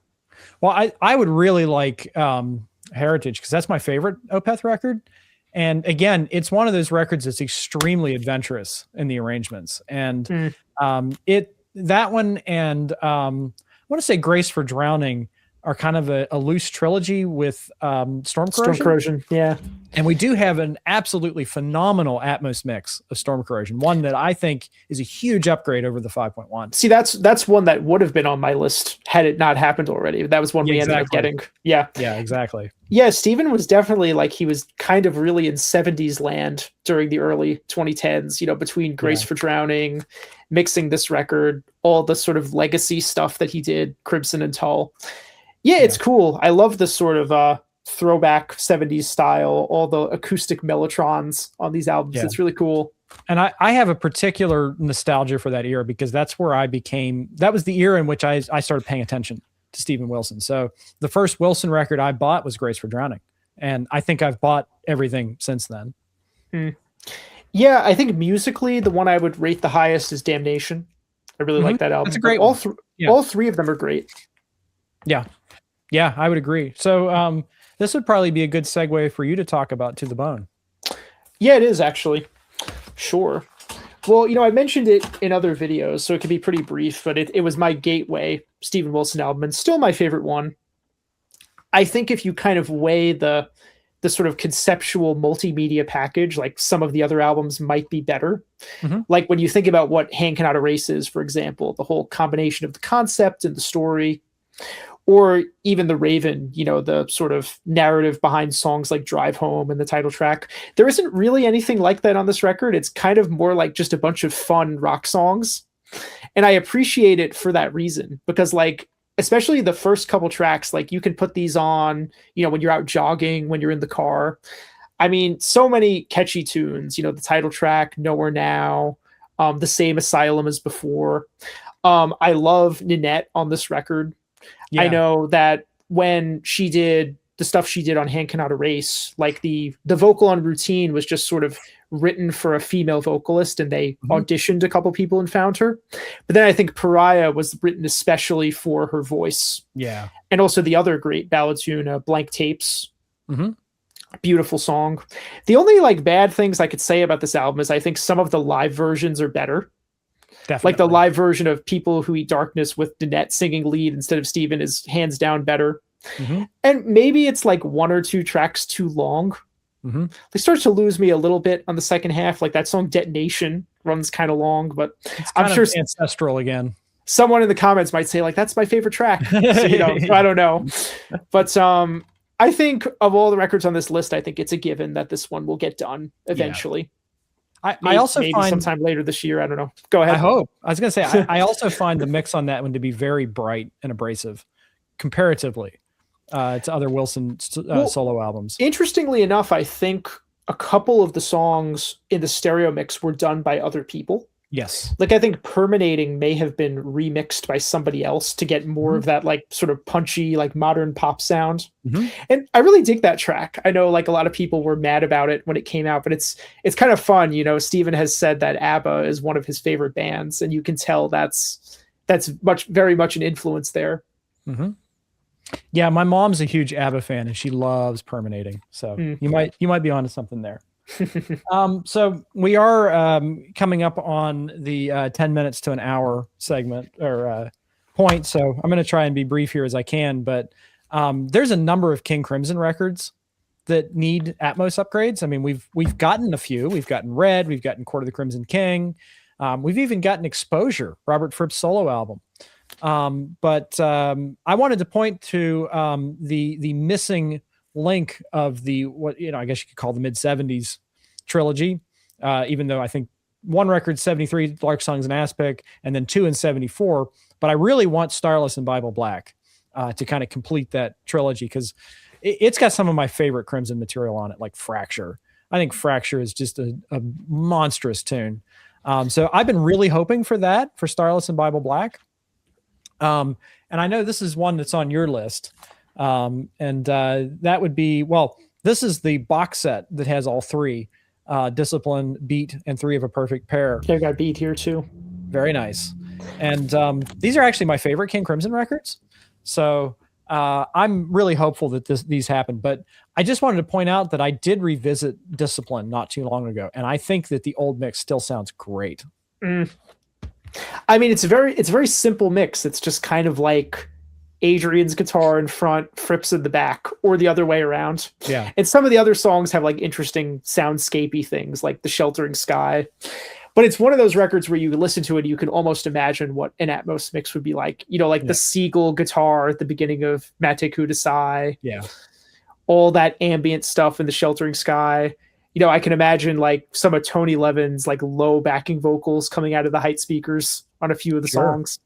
Well, I would really like Heritage, because that's my favorite Opeth record. And again, it's one of those records that's extremely adventurous in the arrangements. And that one and I want to say Grace for Drowning are kind of a loose trilogy with Storm Corrosion. Storm Corrosion, yeah. And we do have an absolutely phenomenal Atmos mix of Storm Corrosion, one that I think is a huge upgrade over the 5.1. See, that's one that would have been on my list had it not happened already. That was one we ended up getting. Yeah. Yeah, exactly. Yeah, Steven was definitely like, he was kind of really in 70s land during the early 2010s, between Grace for Drowning, mixing this record, all the sort of legacy stuff that he did, Crimson and Tull. Yeah, it's cool. I love this sort of throwback 70s style, all the acoustic mellotrons on these albums. It's really cool. And I have a particular nostalgia for that era, because that's where that was the era in which I started paying attention to Steven Wilson. So the first Wilson record I bought was Grace for Drowning. And I think I've bought everything since then. Yeah, I think musically, the one I would rate the highest is Damnation. I really like that album. That's a great one. All three of them are great. Yeah. Yeah, I would agree. So this would probably be a good segue for you to talk about To the Bone. Yeah, it is actually. Sure. Well, I mentioned it in other videos, so it can be pretty brief, but it was my gateway Steven Wilson album, and still my favorite one. I think if you kind of weigh the sort of conceptual multimedia package, like some of the other albums might be better. Like when you think about what Hand Cannot Erase is, for example, the whole combination of the concept and the story, or even The Raven, the sort of narrative behind songs like Drive Home and the title track. There isn't really anything like that on this record. It's kind of more like just a bunch of fun rock songs. And I appreciate it for that reason, because like, especially the first couple tracks, like you can put these on, when you're out jogging, when you're in the car. I mean, so many catchy tunes, the title track, Nowhere Now, The Same Asylum as Before. I love Ninette on this record. Yeah. I know that when she did the stuff she did on Hand Cannot Erase, like the vocal on Routine was just sort of written for a female vocalist, and they auditioned a couple people and found her. But then I think Pariah was written especially for her voice. Yeah. And also the other great ballad tune, Blank Tapes. Beautiful song. The only like bad things I could say about this album is I think some of the live versions are better. Definitely. Like the live version of People Who Eat Darkness with Ninette singing lead instead of Steven is hands down better. And maybe it's like one or two tracks too long. They start to lose me a little bit on the second half. Like that song Detonation runs kind of long, but I'm sure ancestral again. Someone in the comments might say like, that's my favorite track. So, I don't know. But I think of all the records on this list, I think it's a given that this one will get done eventually. Yeah. I also maybe find sometime later this year. I don't know. Go ahead. I hope. I was going to say, I also find the mix on that one to be very bright and abrasive comparatively to other Wilson solo albums. Interestingly enough, I think a couple of the songs in the stereo mix were done by other people. Yes. Like I think Permeating may have been remixed by somebody else to get more of that like sort of punchy, like modern pop sound. And I really dig that track. I know like a lot of people were mad about it when it came out, but it's kind of fun. Steven has said that ABBA is one of his favorite bands, and you can tell that's very much an influence there. Yeah, my mom's a huge ABBA fan, and she loves Permeating. So you might be onto something there. So we are coming up on the 10 minutes to an hour segment or point. So I'm going to try and be brief here as I can, but there's a number of King Crimson records that need Atmos upgrades. I mean, we've gotten a few. We've gotten Red, we've gotten Court of the Crimson King. We've even gotten Exposure, Robert Fripp's solo album. But I wanted to point to the missing link of I guess you could call the mid-70s trilogy, even though I think one record 73 Lark Songs and Aspic, and then 2 in 74. But I really want Starless and Bible Black to kind of complete that trilogy, because it's got some of my favorite Crimson material on it, like Fracture. I think Fracture is just a monstrous tune. So I've been really hoping for that, for Starless and Bible Black. And I know this is one that's on your list. And that would be, well, This is the box set that has all three: Discipline, Beat, and Three of a Perfect Pair. Yeah, I got Beat here too. Very nice. And these are actually my favorite King Crimson records. So I'm really hopeful that these happen. But I just wanted to point out that I did revisit Discipline not too long ago, and I think that the old mix still sounds great. I mean, it's a very simple mix. It's just kind of like Adrian's guitar in front, Fripp's in the back, or the other way around. Yeah. And some of the other songs have like interesting soundscapey things, like The Sheltering Sky. But it's one of those records where you listen to it, you can almost imagine what an Atmos mix would be like. You know, like the Seagull guitar at the beginning of Mate Kudasai. Yeah. All that ambient stuff in The Sheltering Sky. You know, I can imagine like some of Tony Levin's like low backing vocals coming out of the height speakers on a few of the songs.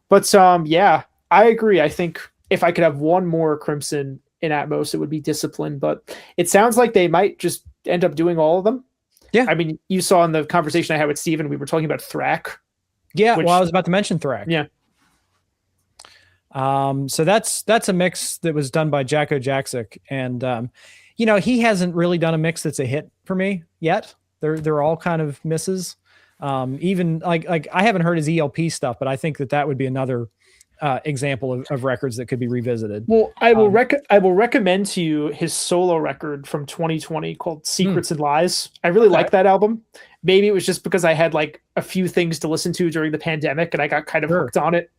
But yeah, I agree. I think if I could have one more Crimson in Atmos, it would be Discipline. But it sounds like they might just end up doing all of them. Yeah. I mean, you saw in the conversation I had with Steven, we were talking about Thrak. Yeah, well, I was about to mention Thrak. Yeah. So that's a mix that was done by Jacko Jaksic. And, you know, he hasn't really done a mix that's a hit for me yet. They're all kind of misses. Even like I haven't heard his ELP stuff, but I think that would be another example of records that could be revisited. Well, I will recommend to you his solo record from 2020 called Secrets and Lies. I really like that album. Maybe it was just because I had like a few things to listen to during the pandemic and I got kind of hooked on it.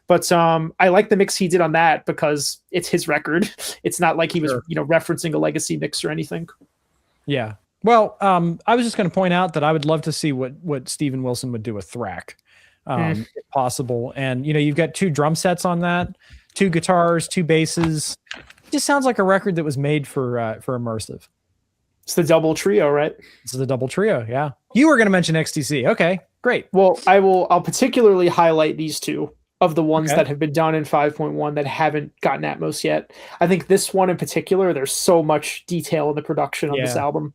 But I like the mix he did on that because it's his record. It's not like he was, you know, referencing a legacy mix or anything. Yeah. Well, I was just going to point out that I would love to see what Steven Wilson would do with Thrak. If possible. And, you know, you've got 2 drum sets on that, 2 guitars, 2 basses. It just sounds like a record that was made for immersive. It's the double trio, right? This is the double trio. Yeah. You were going to mention XTC. Okay, great. Well, I'll particularly highlight these 2 of the ones that have been done in 5.1 that haven't gotten Atmos yet. I think this one in particular, there's so much detail in the production on this album.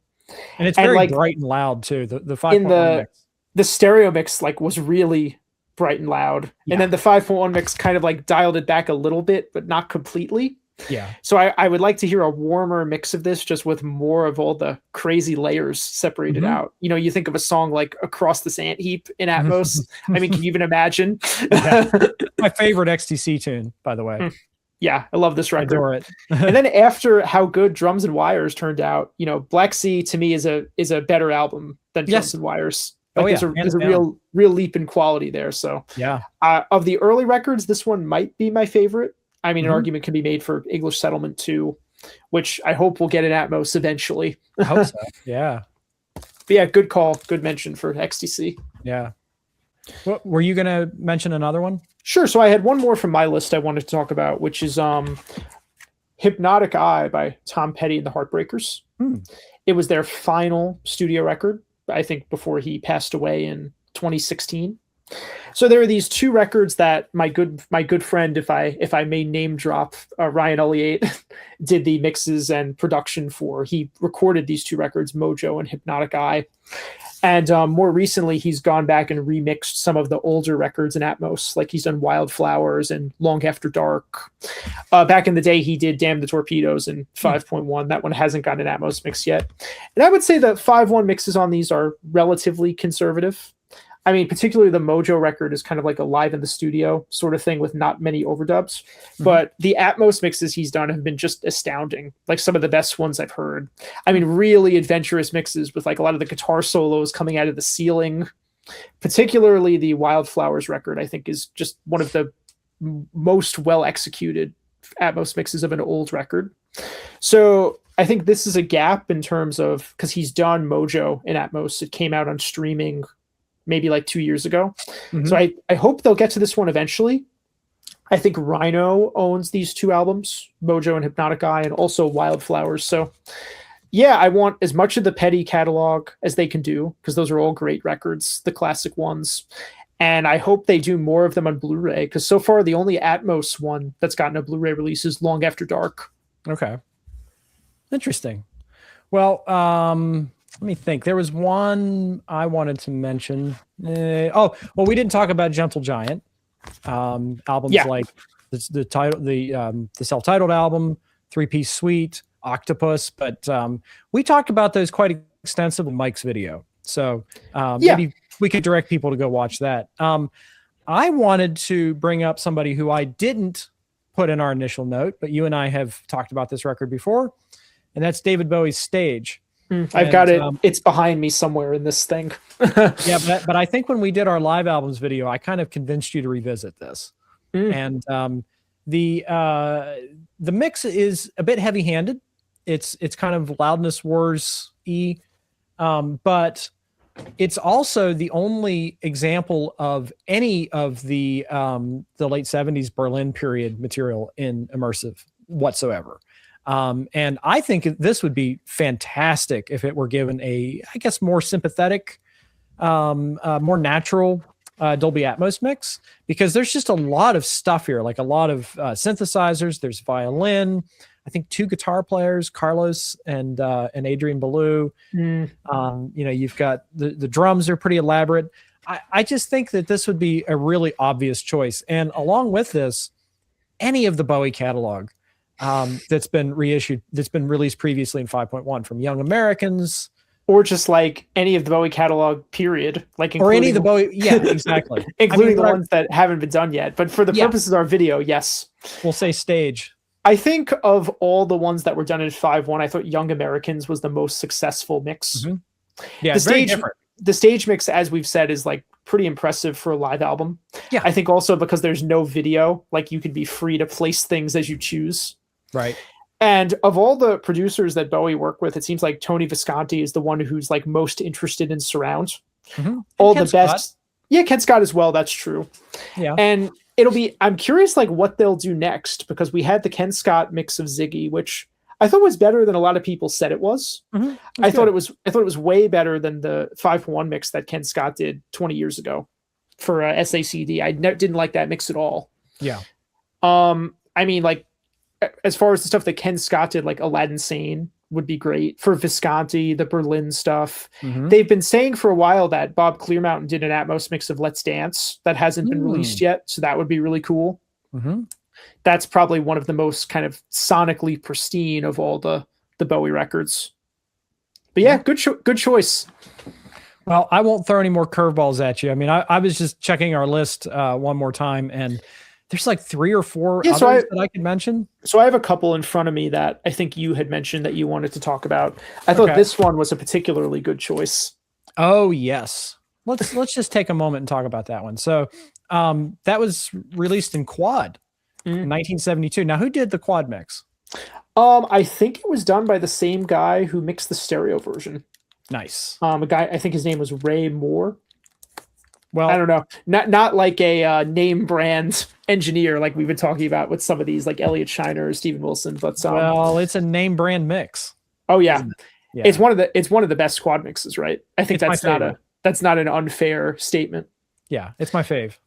And it's very like, bright and loud too. The 5.1 mix. The stereo mix like was really bright and loud. And then the 5.1 mix kind of like dialed it back a little bit, but not completely. Yeah. So I would like to hear a warmer mix of this, just with more of all the crazy layers separated out. You know, you think of a song like Across This Ant Heap in Atmos. I mean, can you even imagine? My favorite XTC tune, by the way. Yeah, I love this record. I adore it. And then after how good Drums and Wires turned out, you know, Black Sea to me is a better album than Drums and Wires. Like there's a real leap in quality there. So yeah, of the early records, this one might be my favorite. I mean, an argument can be made for English Settlement too, which I hope will get an Atmos eventually. I hope so. Yeah. But yeah, good call. Good mention for XTC. Yeah. What were you going to mention another one? Sure. So I had one more from my list I wanted to talk about, which is Hypnotic Eye by Tom Petty and the Heartbreakers. It was their final studio record, I think, before he passed away in 2016. So there are these 2 records that my good friend, if I may name drop, Ryan Elliott, did the mixes and production for. He recorded these 2 records, Mojo and Hypnotic Eye. And more recently, he's gone back and remixed some of the older records in Atmos, like he's done Wildflowers and Long After Dark. Back in the day, he did Damn the Torpedoes in 5.1. That one hasn't gotten an Atmos mix yet. And I would say the 5.1 mixes on these are relatively conservative. I mean, particularly the Mojo record is kind of like a live in the studio sort of thing with not many overdubs. But the Atmos mixes he's done have been just astounding. Like some of the best ones I've heard. I mean, really adventurous mixes with like a lot of the guitar solos coming out of the ceiling. Particularly the Wildflowers record, I think, is just one of the most well executed Atmos mixes of an old record. So I think this is a gap in terms of, because he's done Mojo in Atmos. It came out on streaming maybe like 2 years ago. So I hope they'll get to this one eventually. I think Rhino owns these 2 albums, Mojo and Hypnotic Eye, and also Wildflowers. So yeah, I want as much of the Petty catalog as they can do, because those are all great records, the classic ones. And I hope they do more of them on Blu-ray, because so far the only Atmos one that's gotten a Blu-ray release is Long After Dark. Okay. Interesting. Well, let me think. There was one I wanted to mention. Well, we didn't talk about Gentle Giant. Albums like the self-titled album, 3-piece suite, Octopus, but we talked about those quite extensively in Mike's video. So maybe we could direct people to go watch that. I wanted to bring up somebody who I didn't put in our initial note, but you and I have talked about this record before, and that's David Bowie's Stage. I've got it. It's behind me somewhere in this thing. Yeah, but I think when we did our live albums video, I kind of convinced you to revisit this. And the mix is a bit heavy-handed. It's kind of Loudness Wars-y, but it's also the only example of any of the late 70s Berlin period material in immersive whatsoever. And I think this would be fantastic if it were given a, I guess, more sympathetic, more natural Dolby Atmos mix, because there's just a lot of stuff here, like a lot of synthesizers. There's violin, I think 2 guitar players, Carlos and Adrian Ballou. You've got the drums are pretty elaborate. I just think that this would be a really obvious choice. And along with this, any of the Bowie catalog that's been reissued, that's been released previously in 5.1, from Young Americans, or just like any of the Bowie catalog, period. Like, or any of the Bowie, yeah, exactly, including the ones that haven't been done yet. But for the purposes of our video, yes, we'll say Stage. I think of all the ones that were done in 5.1, I thought Young Americans was the most successful mix. Yeah, the stage mix, as we've said, is like pretty impressive for a live album. Yeah, I think also because there's no video, like you can be free to place things as you choose. Right. And of all the producers that Bowie worked with, it seems like Tony Visconti is the one who's like most interested in surround. All the best. Yeah, Ken Scott as well. That's true. Yeah. And I'm curious like what they'll do next, because we had the Ken Scott mix of Ziggy, which I thought was better than a lot of people said it was. I thought it was way better than the 5.1 mix that Ken Scott did 20 years ago for SACD. I didn't like that mix at all. Yeah. I mean, like, as far as the stuff that Ken Scott did, like Aladdin Sane would be great. For Visconti, the Berlin stuff. They've been saying for a while that Bob Clearmountain did an Atmos mix of Let's Dance that hasn't been released yet, so that would be really cool. That's probably one of the most kind of sonically pristine of all the Bowie records. But yeah, good choice. Well, I won't throw any more curveballs at you. I mean, I was just checking our list one more time, and there's like 3 or 4 others that I could mention. So I have a couple in front of me that I think you had mentioned that you wanted to talk about. I thought this one was a particularly good choice. Oh, yes. Let's just take a moment and talk about that one. So that was released in quad in 1972. Now, who did the quad mix? I think it was done by the same guy who mixed the stereo version. Nice. A guy, I think his name was Ray Moore. Well, I don't know. Not like a name brand engineer like we've been talking about with some of these, like Elliot Shiner or Steven Wilson. But well, it's a name brand mix. Oh yeah. It's one of the best quad mixes, right? I think that's not an unfair statement. Yeah, it's my fave.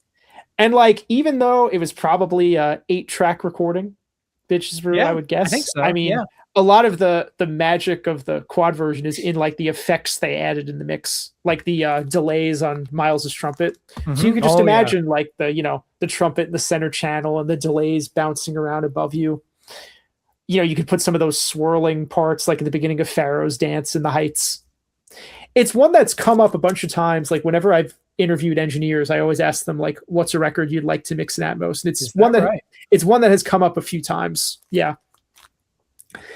And like, even though it was probably a 8-track recording, which is I would guess. I think so. I mean, a lot of the magic of the quad version is in like the effects they added in the mix, like the delays on Miles's trumpet. So you can just imagine like the trumpet in the center channel and the delays bouncing around above you. You could put some of those swirling parts like at the beginning of Pharaoh's Dance in the Heights. It's one that's come up a bunch of times. Like whenever I've interviewed engineers, I always ask them like, what's a record you'd like to mix in Atmos? And it's one that has come up a few times. Yeah.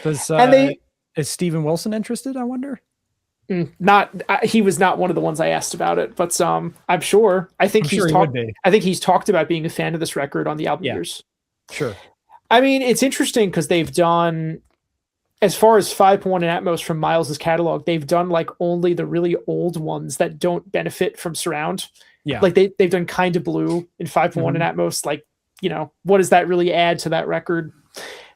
Is Steven Wilson interested, I wonder? He was not one of the ones I asked about it, but I'm sure. I think he's talked about being a fan of this record on the album years. Sure. I mean, it's interesting because they've done, as far as 5.1 and Atmos from Miles's catalog, they've done like only the really old ones that don't benefit from surround. Yeah. Like they've done Kinda Blue in 5.1 and Atmos. Like, what does that really add to that record?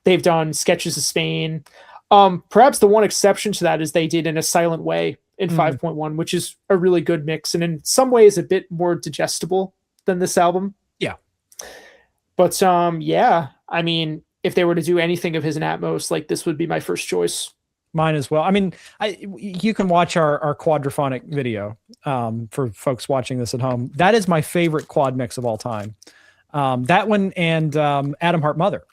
They've done Sketches of Spain. Perhaps the one exception to that is they did In a Silent Way in 5.1, which is a really good mix, and in some ways a bit more digestible than this album. Yeah. But I mean, if they were to do anything of his in Atmos, like this would be my first choice. Mine as well. I mean, you can watch our quadraphonic video for folks watching this at home. That is my favorite quad mix of all time. That one and Adam Hart Mother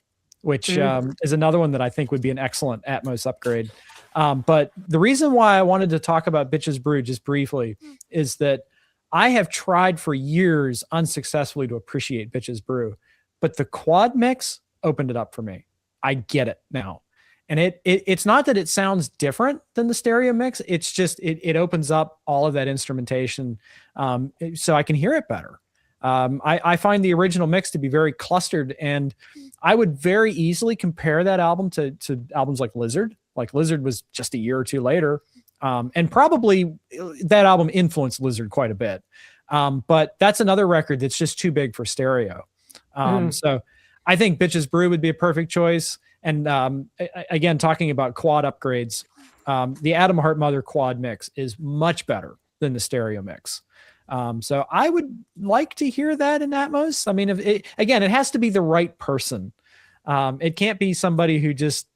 which is another one that I think would be an excellent Atmos upgrade. But the reason why I wanted to talk about Bitches Brew just briefly is that I have tried for years unsuccessfully to appreciate Bitches Brew, but the quad mix opened it up for me. I get it now. And it's not that it sounds different than the stereo mix. It's just, it opens up all of that instrumentation so I can hear it better. I find the original mix to be very clustered, and I would very easily compare that album to albums like Lizard. Like Lizard was just a year or two later. And probably that album influenced Lizard quite a bit. But that's another record that's just too big for stereo. So I think Bitches Brew would be a perfect choice. And again, talking about quad upgrades, the Atom Heart Mother quad mix is much better than the stereo mix. So I would like to hear that in Atmos. I mean, it has to be the right person. It can't be somebody who just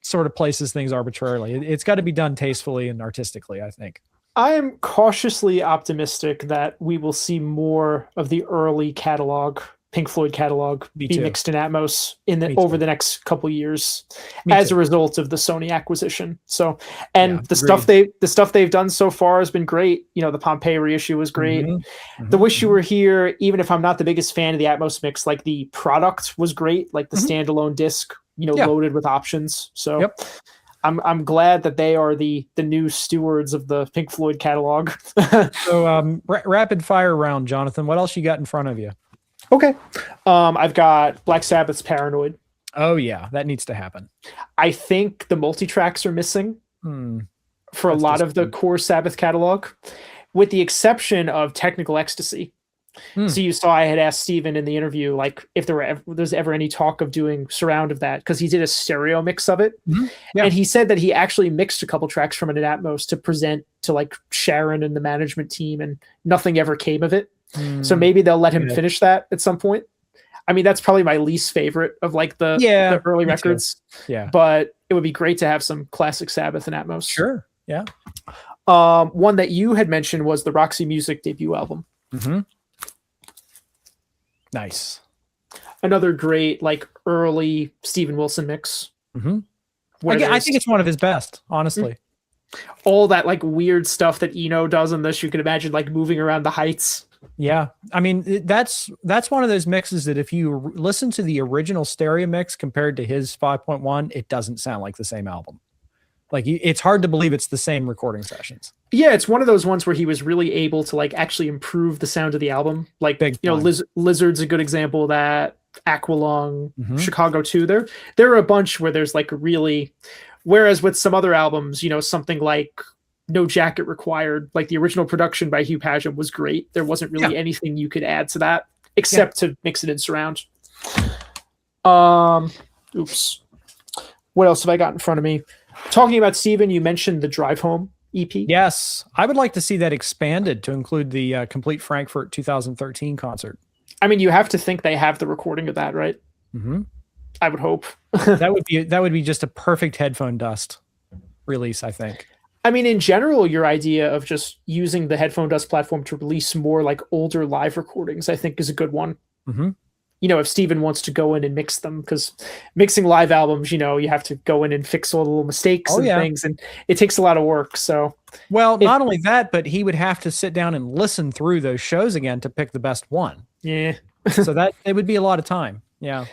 sort of places things arbitrarily. It's got to be done tastefully and artistically, I think. I am cautiously optimistic that we will see more of the early catalog, Pink Floyd catalog, be mixed in Atmos over the next couple years as a result of the Sony acquisition. So, and the stuff they've done so far has been great. You know, the Pompeii reissue was great. The Wish You Were Here, even if I'm not the biggest fan of the Atmos mix, like the product was great, like the standalone disc, loaded with options. So I'm glad that they are the new stewards of the Pink Floyd catalog. So rapid fire round, Jonathan. What else you got in front of you? Okay. I've got Black Sabbath's Paranoid. Oh, yeah. That needs to happen. I think the multi-tracks are missing for a lot of the core Sabbath catalog, with the exception of Technical Ecstasy. So you saw I had asked Steven in the interview, like, if there's ever any talk of doing surround of that, because he did a stereo mix of it. And he said that he actually mixed a couple tracks from it at Atmos to present to like Sharon and the management team, and nothing ever came of it. So maybe they'll let him finish that at some point. I mean, that's probably my least favorite of like the early records. Yeah. But it would be great to have some classic Sabbath and Atmos. Sure. Yeah. One that you had mentioned was the Roxy Music debut album. Nice. Another great, like, early Steven Wilson mix. I think it's one of his best, honestly. All that like weird stuff that Eno does in this, you can imagine like moving around the heights. Yeah. I mean, that's one of those mixes that if you listen to the original stereo mix compared to his 5.1, it doesn't sound like the same album. Like, it's hard to believe it's the same recording sessions. Yeah, it's one of those ones where he was really able to like actually improve the sound of the album. Like, Lizard's a good example of that. Aqualung, Chicago 2. There are a bunch where there's like really, whereas with some other albums, something like No Jacket Required, like the original production by Hugh Padgham was great. There wasn't really anything you could add to that except to mix it in surround. Oops. What else have I got in front of me? Talking about Steven, you mentioned the Drive Home EP. Yes. I would like to see that expanded to include the Complete Frankfurt 2013 concert. I mean, you have to think they have the recording of that, right? I would hope. that would be just a perfect headphone dust release, I think. I mean, in general, your idea of just using the Headphone Dust platform to release more like older live recordings, I think is a good one. If Steven wants to go in and mix them, because mixing live albums, you have to go in and fix all the little mistakes things, and it takes a lot of work. So, well, not only that, but he would have to sit down and listen through those shows again to pick the best one. Yeah. So that it would be a lot of time. Yeah.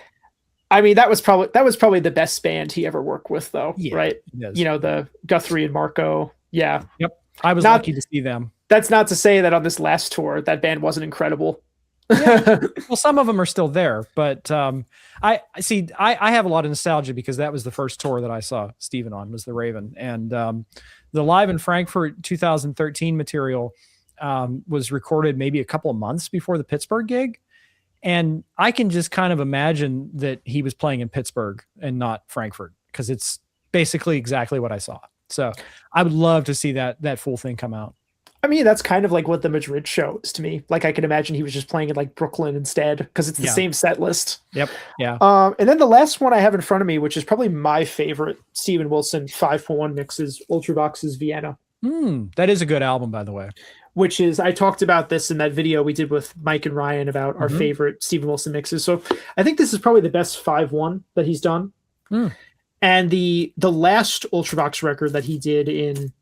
I mean, that was probably the best band he ever worked with, though, right? Yes. The Guthrie and Marco. Yeah. Yep. I was lucky to see them. That's not to say that on this last tour, that band wasn't incredible. Well, some of them are still there, but I have a lot of nostalgia because that was the first tour that I saw Steven on, was the Raven, and the Live in Frankfurt 2013 material was recorded maybe a couple of months before the Pittsburgh gig. And I can just kind of imagine that he was playing in Pittsburgh and not Frankfurt, because it's basically exactly what I saw. So I would love to see that full thing come out. I mean, that's kind of like what the Madrid show is to me. Like, I can imagine he was just playing in like Brooklyn instead, because it's the same set list. Yep. Yeah. And then the last one I have in front of me, which is probably my favorite Steven Wilson 5.1 mix, is Ultravox's Vienna. That is a good album, by the way. which is, I talked about this in that video we did with Mike and Ryan about our favorite Steven Wilson mixes. So I think this is probably the best 5-1 that he's done. And the last Ultravox record that he did in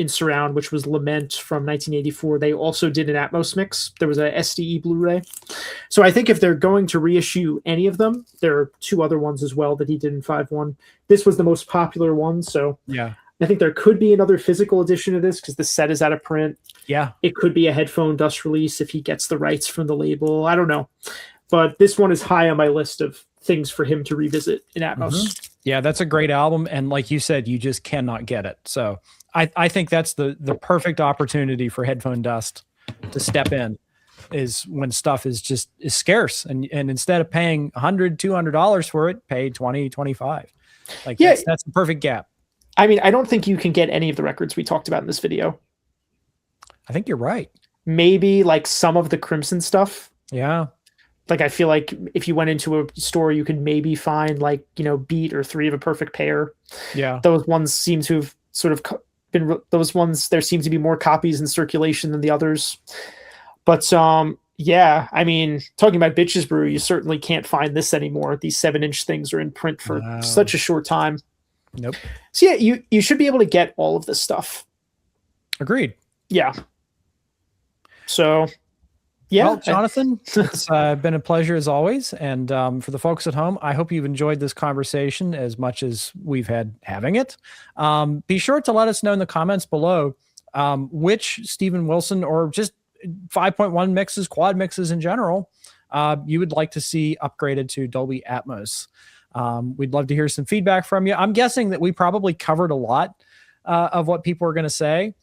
Surround, which was Lament from 1984, they also did an Atmos mix. There was a SDE Blu-ray. So I think if they're going to reissue any of them, there are 2 other ones as well that he did in 5-1. This was the most popular one, so yeah, I think there could be another physical edition of this because the set is out of print. Yeah, it could be a headphone dust release if he gets the rights from the label. I don't know, but this one is high on my list of things for him to revisit in Atmos. Yeah, that's a great album, and like you said, you just cannot get it. So I think that's the perfect opportunity for Headphone Dust to step in, is when stuff is scarce, and instead of paying $100-$200 for it, pay $20-$25. Like that's the perfect gap. I mean, I don't think you can get any of the records we talked about in this video. I think you're right. Maybe like some of the Crimson stuff. Yeah. Like, I feel like if you went into a store, you could maybe find like, Beat or Three of a Perfect Pair. Yeah. Those ones seem to have sort of been those ones. There seems to be more copies in circulation than the others. But yeah, I mean, talking about Bitches Brew, you certainly can't find this anymore. These 7-inch things are in print for such a short time. Nope. So yeah, you should be able to get all of this stuff. Agreed. Yeah. So yeah. Well, Jonathan, it's been a pleasure as always. And for the folks at home, I hope you've enjoyed this conversation as much as we've had having it. Be sure to let us know in the comments below which Steven Wilson or just 5.1 mixes, quad mixes in general, you would like to see upgraded to Dolby Atmos. We'd love to hear some feedback from you. I'm guessing that we probably covered a lot of what people are going to say.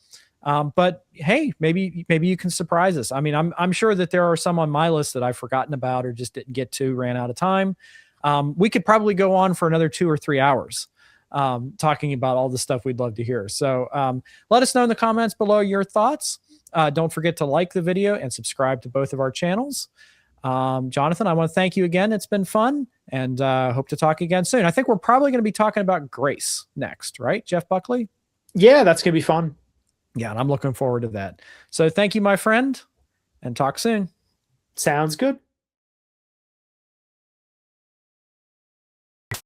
But hey, maybe you can surprise us. I mean, I'm sure that there are some on my list that I've forgotten about or just didn't get to, ran out of time. We could probably go on for another 2 or 3 hours talking about all the stuff we'd love to hear. So let us know in the comments below your thoughts. Don't forget to like the video and subscribe to both of our channels. Jonathan, I want to thank you again. It's been fun, and hope to talk again soon. I think we're probably going to be talking about Grace next, right, Jeff Buckley? Yeah, that's going to be fun. Yeah, and I'm looking forward to that. So thank you, my friend, and talk soon. Sounds good.